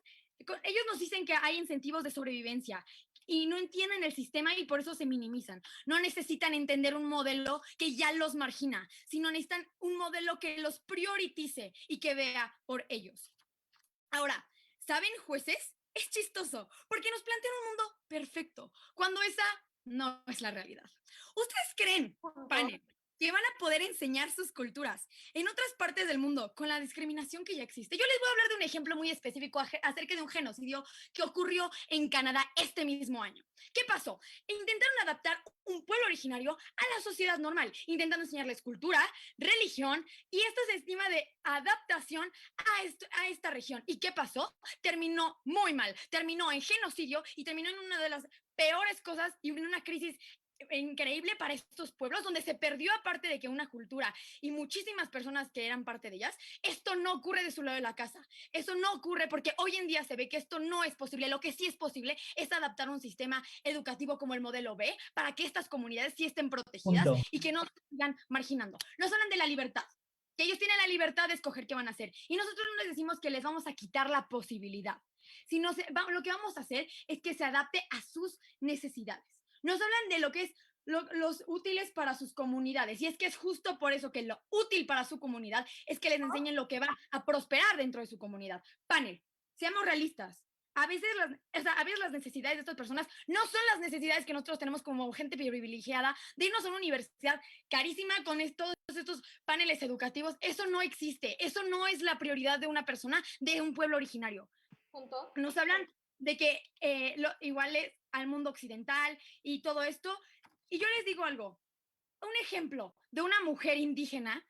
ellos nos dicen que hay incentivos de sobrevivencia y no entienden el sistema y por eso se minimizan. No necesitan entender un modelo que ya los margina, sino necesitan un modelo que los prioritice y que vea por ellos. Ahora, ¿saben, jueces? Es chistoso, porque nos plantean un mundo perfecto, cuando esa no es la realidad. ¿Ustedes creen, panel, que van a poder enseñar sus culturas en otras partes del mundo con la discriminación que ya existe? Yo les voy a hablar de un ejemplo muy específico acerca de un genocidio que ocurrió en Canadá este mismo año. ¿Qué pasó? Intentaron adaptar un pueblo originario a la sociedad normal, intentando enseñarles cultura, religión, y esto se estima de adaptación a esta región. ¿Y qué pasó? Terminó muy mal, terminó en genocidio y terminó en una de las peores cosas y en una crisis increíble para estos pueblos, donde se perdió, aparte de que una cultura y muchísimas personas que eran parte de ellas. Esto no ocurre de su lado de la casa, eso no ocurre porque hoy en día se ve que esto no es posible. Lo que sí es posible es adaptar un sistema educativo como el modelo B para que estas comunidades sí estén protegidas y que no se sigan marginando. Nos hablan de la libertad, que ellos tienen la libertad de escoger qué van a hacer y nosotros no les decimos que les vamos a quitar la posibilidad, sino lo que vamos a hacer es que se adapte a sus necesidades. Nos hablan de lo que es los útiles para sus comunidades. Y es que es justo por eso que lo útil para su comunidad es que les enseñen lo que va a prosperar dentro de su comunidad. Panel, seamos realistas. A veces las necesidades de estas personas no son las necesidades que nosotros tenemos como gente privilegiada de irnos a una universidad carísima con todos estos paneles educativos. Eso no existe. Eso no es la prioridad de una persona de un pueblo originario. Punto. Nos hablan de que igual es al mundo occidental y todo esto. Y yo les digo algo, un ejemplo de una mujer indígena,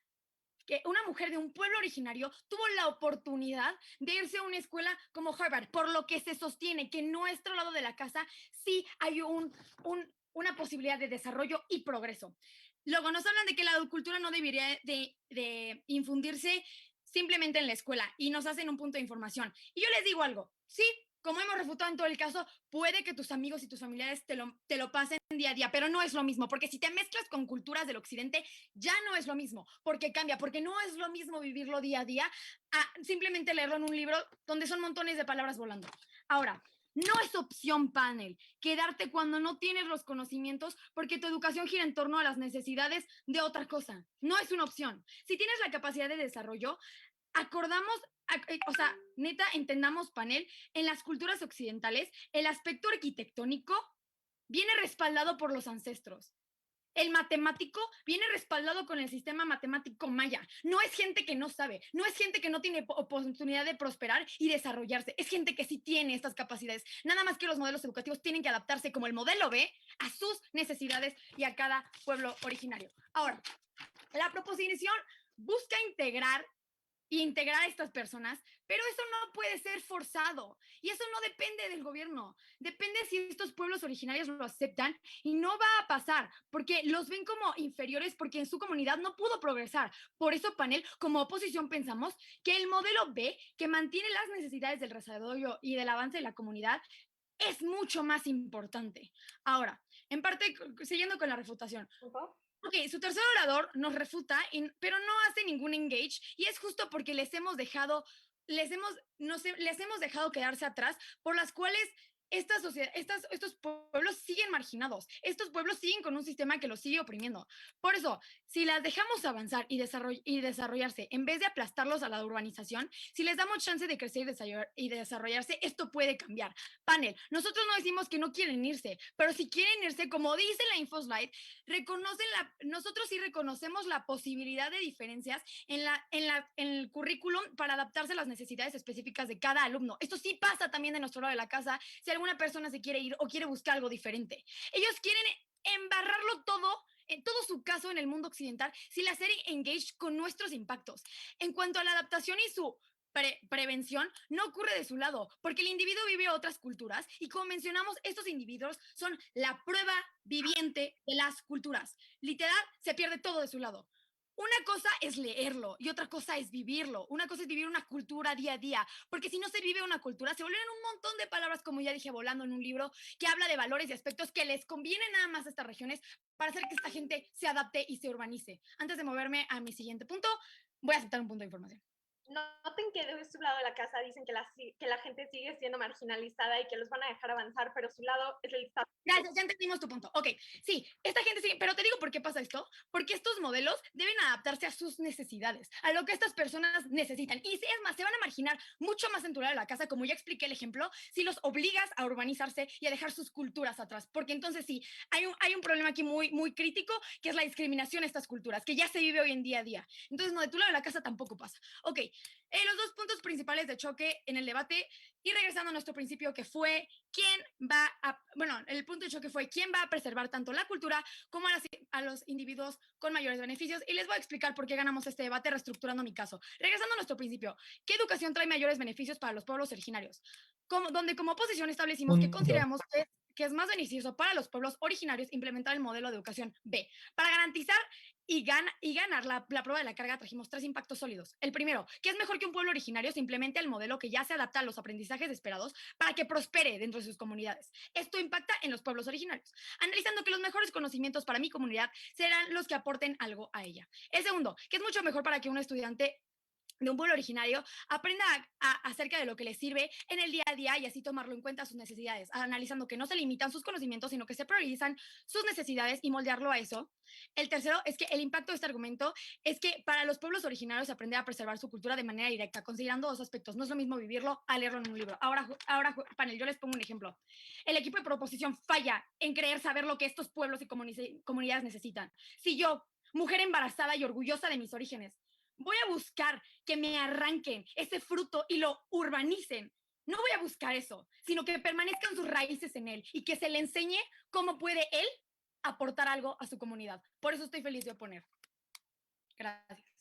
que una mujer de un pueblo originario tuvo la oportunidad de irse a una escuela como Harvard, por lo que se sostiene que en nuestro lado de la casa sí hay una posibilidad de desarrollo y progreso. Luego nos hablan de que la cultura no debería de infundirse simplemente en la escuela y nos hacen un punto de información. Y yo les digo algo, sí, como hemos refutado en todo el caso, puede que tus amigos y tus familiares te lo pasen día a día, pero no es lo mismo, porque si te mezclas con culturas del occidente, ya no es lo mismo, porque cambia, porque no es lo mismo vivirlo día a día a simplemente leerlo en un libro donde son montones de palabras volando. Ahora, no es opción, panel, quedarte cuando no tienes los conocimientos porque tu educación gira en torno a las necesidades de otra cosa. No es una opción. Si tienes la capacidad de desarrollo, acordamos, o sea, neta, entendamos, panel, en las culturas occidentales, el aspecto arquitectónico viene respaldado por los ancestros. El matemático viene respaldado con el sistema matemático maya. No es gente que no sabe, no es gente que no tiene oportunidad de prosperar y desarrollarse. Es gente que sí tiene estas capacidades. Nada más que los modelos educativos tienen que adaptarse como el modelo B a sus necesidades y a cada pueblo originario. Ahora, la proposición busca integrar a estas personas, pero eso no puede ser forzado y eso no depende del gobierno, depende si estos pueblos originarios lo aceptan y no va a pasar porque los ven como inferiores porque en su comunidad no pudo progresar. Por eso, panel, como oposición pensamos que el modelo B, que mantiene las necesidades del desarrollo y del avance de la comunidad, es mucho más importante. Ahora, en parte, siguiendo con la refutación, ok, su tercer orador nos refuta, pero no hace ningún engage y es justo porque les hemos dejado quedarse atrás, por las cuales estos pueblos siguen marginados, estos pueblos siguen con un sistema que los sigue oprimiendo. Por eso, si las dejamos avanzar y desarrollarse, en vez de aplastarlos a la urbanización, si les damos chance de crecer y desarrollarse, esto puede cambiar. Panel, nosotros no decimos que no quieren irse, pero si quieren irse, como dice la InfoSlide, nosotros sí reconocemos la posibilidad de diferencias en el currículum para adaptarse a las necesidades específicas de cada alumno. Esto sí pasa también de nuestro lado de la casa, si alguna persona se quiere ir o quiere buscar algo diferente. Ellos quieren embarrarlo todo, en todo su caso en el mundo occidental, sin hacer engage con nuestros impactos. En cuanto a la adaptación y su prevención, no ocurre de su lado, porque el individuo vive otras culturas y como mencionamos, estos individuos son la prueba viviente de las culturas. Literal, se pierde todo de su lado. Una cosa es leerlo y otra cosa es vivirlo. Una cosa es vivir una cultura día a día, porque si no se vive una cultura, se vuelven un montón de palabras, como ya dije, volando en un libro que habla de valores y aspectos que les conviene nada más a estas regiones para hacer que esta gente se adapte y se urbanice. Antes de moverme a mi siguiente punto, voy a aceptar un punto de información. Noten que de su lado de la casa dicen que la gente sigue siendo marginalizada y que los van a dejar avanzar, pero su lado es el Estado. Gracias, ya entendimos tu punto. Ok, sí, esta gente sí, pero te digo por qué pasa esto. Porque estos modelos deben adaptarse a sus necesidades, a lo que estas personas necesitan. Y es más, se van a marginar mucho más en tu lado de la casa, como ya expliqué el ejemplo, si los obligas a urbanizarse y a dejar sus culturas atrás. Porque entonces sí, hay un problema aquí muy, muy crítico, que es la discriminación a estas culturas, que ya se vive hoy en día a día. Entonces, no, de tu lado de la casa tampoco pasa. Ok, los dos puntos principales de choque en el debate, y regresando a nuestro principio que fue el punto de choque fue quién va a preservar tanto la cultura como a los individuos con mayores beneficios, y les voy a explicar por qué ganamos este debate reestructurando mi caso. Regresando a nuestro principio, ¿qué educación trae mayores beneficios para los pueblos originarios? Donde como oposición establecimos que consideramos que es más beneficioso para los pueblos originarios implementar el modelo de educación B. Para garantizar y ganar la prueba de la carga, trajimos 3 impactos sólidos. El primero, que es mejor que un pueblo originario se implemente el modelo que ya se adapta a los aprendizajes esperados para que prospere dentro de sus comunidades. Esto impacta en los pueblos originarios, analizando que los mejores conocimientos para mi comunidad serán los que aporten algo a ella. El segundo, que es mucho mejor para que un estudiante de un pueblo originario aprenda acerca de lo que les sirve en el día a día y así tomarlo en cuenta sus necesidades, analizando que no se limitan sus conocimientos, sino que se priorizan sus necesidades y moldearlo a eso. El tercero es que el impacto de este argumento es que para los pueblos originarios aprender a preservar su cultura de manera directa, considerando 2 aspectos. No es lo mismo vivirlo a leerlo en un libro. Ahora, panel, yo les pongo un ejemplo. El equipo de proposición falla en creer saber lo que estos pueblos y comunidades necesitan. Si yo, mujer embarazada y orgullosa de mis orígenes, voy a buscar que me arranquen ese fruto y lo urbanicen, no voy a buscar eso, sino que permanezcan sus raíces en él y que se le enseñe cómo puede él aportar algo a su comunidad. Por eso estoy feliz de oponer. Gracias.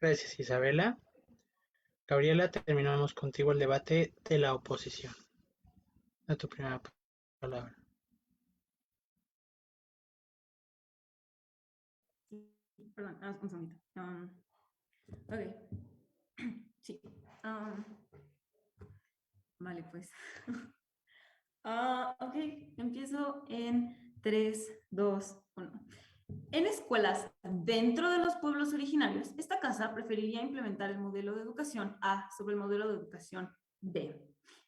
Gracias, Isabela. Gabriela, terminamos contigo el debate de la oposición. A tu primera palabra. Perdón, un segundito. Ok. Sí. Vale, pues. Ok, empiezo en 3, 2, 1. En escuelas dentro de los pueblos originarios, esta casa preferiría implementar el modelo de educación A sobre el modelo de educación B.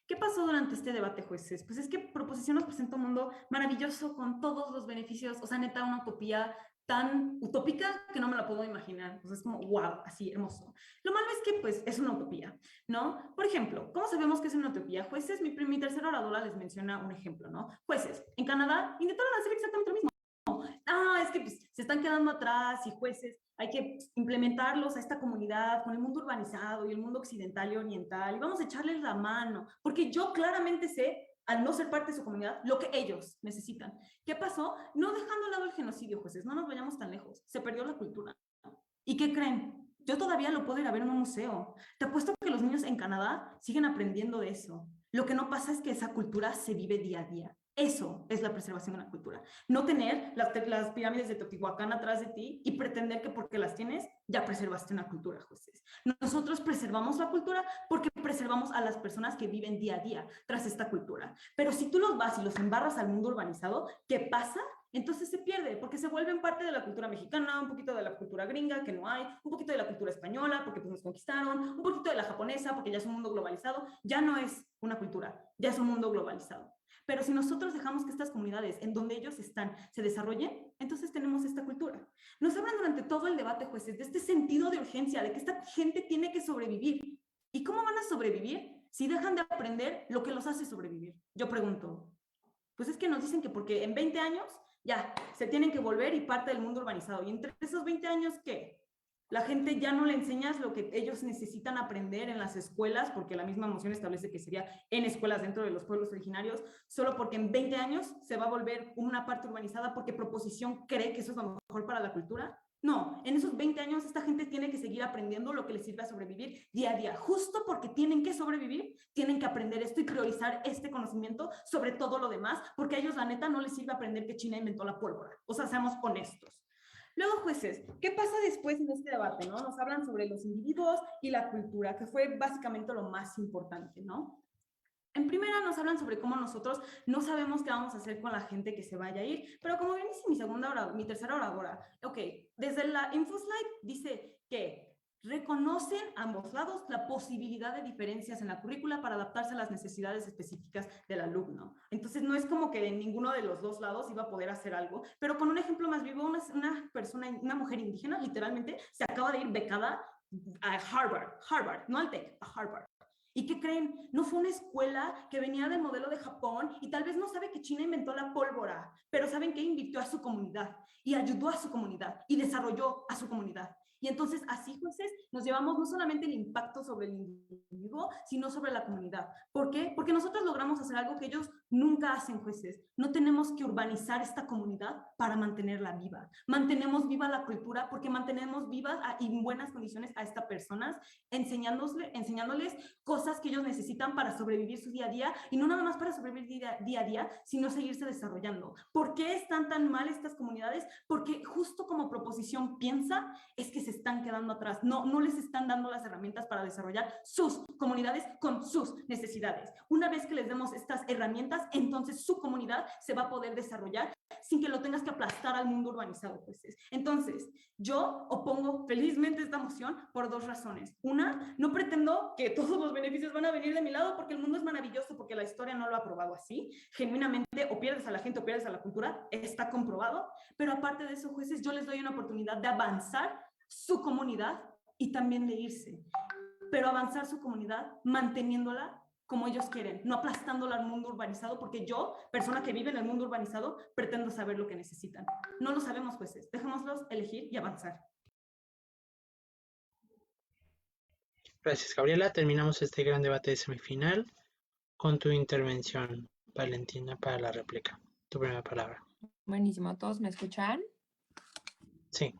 ¿Qué pasó durante este debate, jueces? Pues es que Proposición nos presenta un mundo maravilloso con todos los beneficios, o sea, neta, una utopía tan utópica que no me la puedo imaginar. Entonces es como, wow, así, hermoso. Lo malo es que, pues, es una utopía, ¿no? Por ejemplo, ¿cómo sabemos que es una utopía? Jueces, mi tercera oradora les menciona un ejemplo, ¿no? Jueces, en Canadá intentaron hacer exactamente lo mismo. Es que pues, se están quedando atrás y jueces, hay que implementarlos a esta comunidad con el mundo urbanizado y el mundo occidental y oriental, y vamos a echarles la mano, porque yo claramente sé, al no ser parte de su comunidad, lo que ellos necesitan. ¿Qué pasó? No dejando a lado el genocidio, jueces, no nos vayamos tan lejos, se perdió la cultura. ¿Y qué creen? Yo todavía lo puedo ir a ver en un museo. Te apuesto que los niños en Canadá siguen aprendiendo de eso. Lo que no pasa es que esa cultura se vive día a día. Eso es la preservación de una cultura. No tener las pirámides de Teotihuacán atrás de ti y pretender que porque las tienes ya preservaste una cultura, jueces. Nosotros preservamos la cultura porque preservamos a las personas que viven día a día tras esta cultura. Pero si tú los vas y los embarras al mundo urbanizado, ¿qué pasa? Entonces se pierde, porque se vuelven parte de la cultura mexicana, un poquito de la cultura gringa, que no hay, un poquito de la cultura española, porque pues nos conquistaron, un poquito de la japonesa, porque ya es un mundo globalizado. Ya no es una cultura, ya es un mundo globalizado. Pero si nosotros dejamos que estas comunidades en donde ellos están se desarrollen, entonces tenemos esta cultura. Nos hablan durante todo el debate, jueces, de este sentido de urgencia, de que esta gente tiene que sobrevivir. ¿Y cómo van a sobrevivir si dejan de aprender lo que los hace sobrevivir? Yo pregunto. Pues es que nos dicen que porque en 20 años ya se tienen que volver y parte del mundo urbanizado. Y entre esos 20 años, ¿qué? La gente ya no le enseñas lo que ellos necesitan aprender en las escuelas, porque la misma moción establece que sería en escuelas dentro de los pueblos originarios, solo porque en 20 años se va a volver una parte urbanizada porque Proposición cree que eso es lo mejor para la cultura. No, en esos 20 años esta gente tiene que seguir aprendiendo lo que les sirve a sobrevivir día a día. Justo porque tienen que sobrevivir, tienen que aprender esto y priorizar este conocimiento sobre todo lo demás, porque a ellos la neta no les sirve aprender que China inventó la pólvora. O sea, seamos honestos. Luego, jueces, ¿qué pasa después en este debate, no? Nos hablan sobre los individuos y la cultura, que fue básicamente lo más importante, ¿no? En primera nos hablan sobre cómo nosotros no sabemos qué vamos a hacer con la gente que se vaya a ir, pero como bien dice mi tercera oradora, ok, desde la InfoSlide dice que reconocen ambos lados la posibilidad de diferencias en la currícula para adaptarse a las necesidades específicas del alumno. Entonces no es como que de ninguno de los dos lados iba a poder hacer algo, pero con un ejemplo más vivo, una mujer indígena literalmente se acaba de ir becada a Harvard, no al TEC, a Harvard. ¿Y qué creen? No fue una escuela que venía del modelo de Japón y tal vez no sabe que China inventó la pólvora, pero saben que invirtió a su comunidad y ayudó a su comunidad y desarrolló a su comunidad. Y entonces así, jueces, nos llevamos no solamente el impacto sobre el individuo, sino sobre la comunidad. ¿Por qué? Porque nosotros logramos hacer algo que ellos nunca hacen, jueces. No tenemos que urbanizar esta comunidad para mantenerla viva. Mantenemos viva la cultura porque mantenemos vivas y en buenas condiciones a estas personas, enseñándoles cosas que ellos necesitan para sobrevivir su día a día, y no nada más para sobrevivir día a día, sino seguirse desarrollando. ¿Por qué están tan mal estas comunidades? Porque justo como Proposición piensa, es que se están quedando atrás, no les están dando las herramientas para desarrollar sus comunidades con sus necesidades. Una vez que les demos estas herramientas, entonces su comunidad se va a poder desarrollar sin que lo tengas que aplastar al mundo urbanizado, jueces. Entonces, yo opongo felizmente esta moción por dos razones. Una, no pretendo que todos los beneficios van a venir de mi lado porque el mundo es maravilloso, porque la historia no lo ha probado así. Genuinamente, o pierdes a la gente o pierdes a la cultura, está comprobado. Pero aparte de eso, jueces, yo les doy una oportunidad de avanzar su comunidad y también de irse. Pero avanzar su comunidad manteniéndola como ellos quieren, no aplastándola al mundo urbanizado, porque yo, persona que vive en el mundo urbanizado, pretendo saber lo que necesitan. No lo sabemos, jueces. Dejémoslos elegir y avanzar. Gracias, Gabriela. Terminamos este gran debate de semifinal con tu intervención, Valentina, para la réplica. Tu primera palabra. Buenísimo. ¿Todos me escuchan? Sí.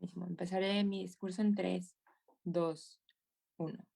Buenísimo. Empezaré mi discurso en 3, 2, 1.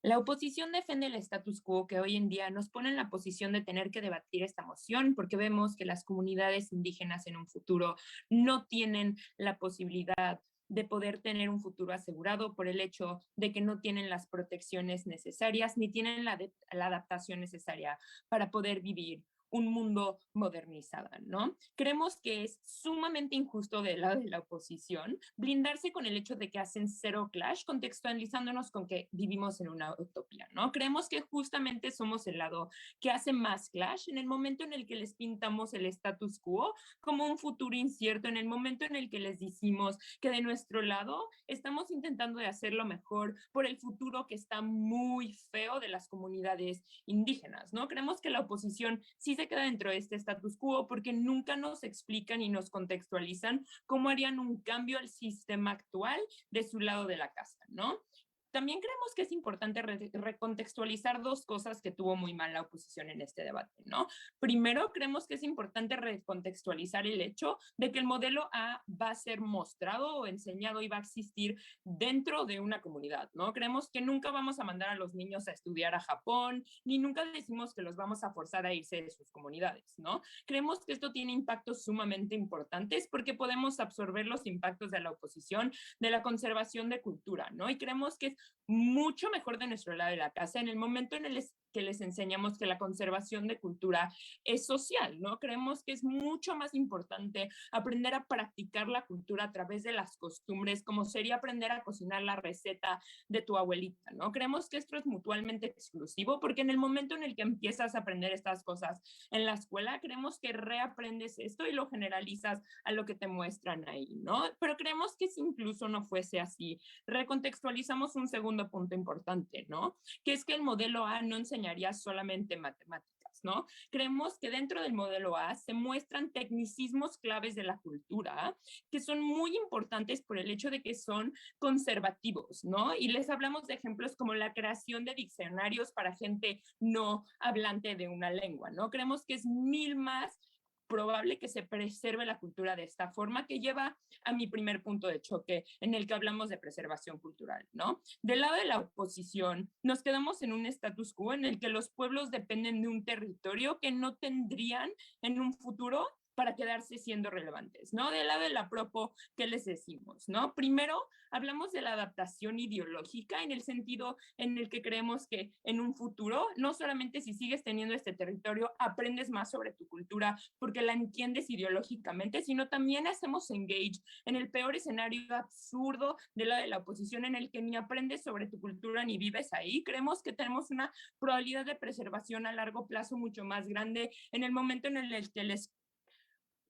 La oposición defiende el status quo que hoy en día nos pone en la posición de tener que debatir esta moción porque vemos que las comunidades indígenas en un futuro no tienen la posibilidad de poder tener un futuro asegurado por el hecho de que no tienen las protecciones necesarias ni tienen la adaptación necesaria para poder vivir un mundo modernizado, ¿no? Creemos que es sumamente injusto del lado de la oposición blindarse con el hecho de que hacen cero clash, contextualizándonos con que vivimos en una utopía, ¿no? Creemos que justamente somos el lado que hace más clash en el momento en el que les pintamos el status quo como un futuro incierto, en el momento en el que les decimos que de nuestro lado estamos intentando de hacer lo mejor por el futuro que está muy feo de las comunidades indígenas, ¿no? Creemos que la oposición sí se queda dentro de este status quo porque nunca nos explican y nos contextualizan cómo harían un cambio al sistema actual de su lado de la casa, ¿no? También creemos que es importante recontextualizar dos cosas que tuvo muy mal la oposición en este debate, ¿no? Primero, creemos que es importante recontextualizar el hecho de que el modelo A va a ser mostrado o enseñado y va a existir dentro de una comunidad, ¿no? Creemos que nunca vamos a mandar a los niños a estudiar a Japón, ni nunca decimos que los vamos a forzar a irse de sus comunidades, ¿no? Creemos que esto tiene impactos sumamente importantes porque podemos absorber los impactos de la oposición, de la conservación de cultura, ¿no? Y creemos que es mucho mejor de nuestro lado de la casa en el momento en el que les enseñamos que la conservación de cultura es social, ¿no? Creemos que es mucho más importante aprender a practicar la cultura a través de las costumbres, como sería aprender a cocinar la receta de tu abuelita, ¿no? Creemos que esto es mutuamente exclusivo porque en el momento en el que empiezas a aprender estas cosas en la escuela, creemos que reaprendes esto y lo generalizas a lo que te muestran ahí, ¿no? Pero creemos que si incluso no fuese así, recontextualizamos un segundo punto importante, ¿no? Que es que el modelo A no enseñaría solamente matemáticas, ¿no? Creemos que dentro del modelo A se muestran tecnicismos claves de la cultura que son muy importantes por el hecho de que son conservativos, ¿no? Y les hablamos de ejemplos como la creación de diccionarios para gente no hablante de una lengua, ¿no? Creemos que es mil más probable que se preserve la cultura de esta forma, que lleva a mi primer punto de choque en el que hablamos de preservación cultural, ¿no? Del lado de la oposición, nos quedamos en un status quo en el que los pueblos dependen de un territorio que no tendrían en un futuro para quedarse siendo relevantes, ¿no? Del lado de la propo, ¿qué les decimos, no? Primero, hablamos de la adaptación ideológica en el sentido en el que creemos que en un futuro, no solamente si sigues teniendo este territorio, aprendes más sobre tu cultura porque la entiendes ideológicamente, sino también hacemos engage en el peor escenario absurdo de la oposición en el que ni aprendes sobre tu cultura ni vives ahí. Creemos que tenemos una probabilidad de preservación a largo plazo mucho más grande en el momento en el que les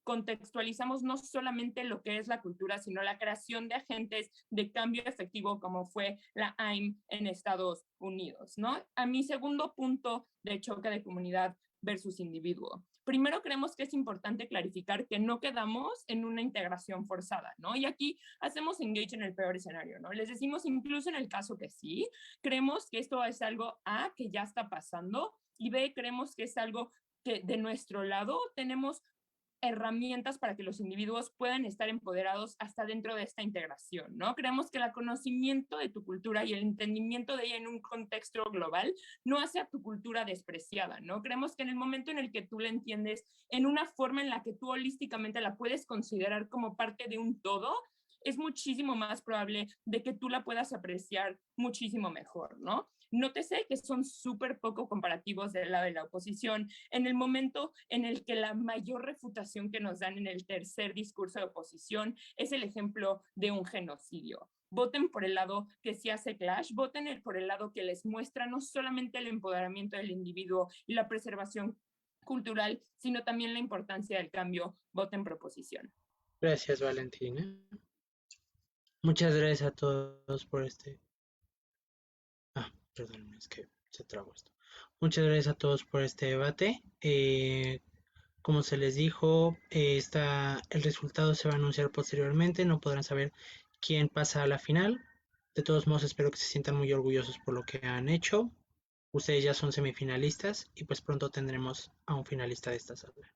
contextualizamos no solamente lo que es la cultura, sino la creación de agentes de cambio efectivo como fue la AIM en Estados Unidos, ¿no? A mi segundo punto de choque de comunidad versus individuo. Primero, creemos que es importante clarificar que no quedamos en una integración forzada, ¿no? Y aquí hacemos engage en el peor escenario, ¿no? Les decimos incluso en el caso que sí, creemos que esto es algo A, que ya está pasando, y B, creemos que es algo que de nuestro lado tenemos herramientas para que los individuos puedan estar empoderados hasta dentro de esta integración, ¿no? Creemos que el conocimiento de tu cultura y el entendimiento de ella en un contexto global no hace a tu cultura despreciada, ¿no? Creemos que en el momento en el que tú la entiendes en una forma en la que tú holísticamente la puedes considerar como parte de un todo, es muchísimo más probable de que tú la puedas apreciar muchísimo mejor, ¿no? Nótese que son súper poco comparativos del lado de la oposición en el momento en el que la mayor refutación que nos dan en el tercer discurso de oposición es el ejemplo de un genocidio. Voten por el lado que sí hace clash, voten por el lado que les muestra no solamente el empoderamiento del individuo y la preservación cultural, sino también la importancia del cambio. Voten proposición. Gracias, Valentina. Muchas gracias a todos por este... perdón, es que se trabó esto. Muchas gracias a todos por este debate. Como se les dijo, el resultado se va a anunciar posteriormente. No podrán saber quién pasa a la final. De todos modos, espero que se sientan muy orgullosos por lo que han hecho. Ustedes ya son semifinalistas y pues pronto tendremos a un finalista de esta sala.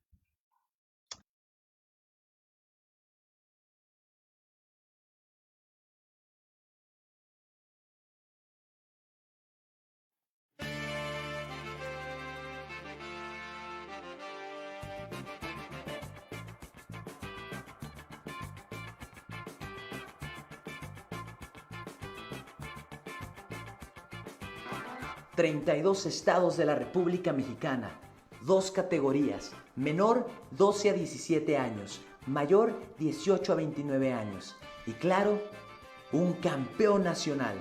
...32 estados de la República Mexicana, 2 categorías, menor 12 a 17 años, mayor 18 a 29 años y claro, un campeón nacional.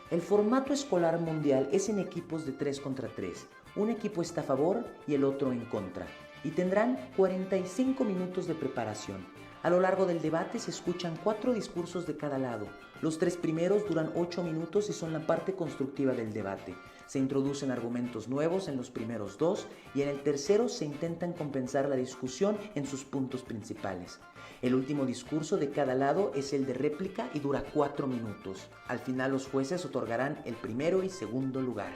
El formato escolar mundial es en equipos de 3 contra 3. Un equipo está a favor y el otro en contra. Y tendrán 45 minutos de preparación. A lo largo del debate se escuchan 4 discursos de cada lado. Los 3 primeros duran 8 minutos y son la parte constructiva del debate. Se introducen argumentos nuevos en los primeros 2 y en el tercero se intentan compensar la discusión en sus puntos principales. El último discurso de cada lado es el de réplica y dura 4 minutos. Al final los jueces otorgarán el primero y segundo lugar.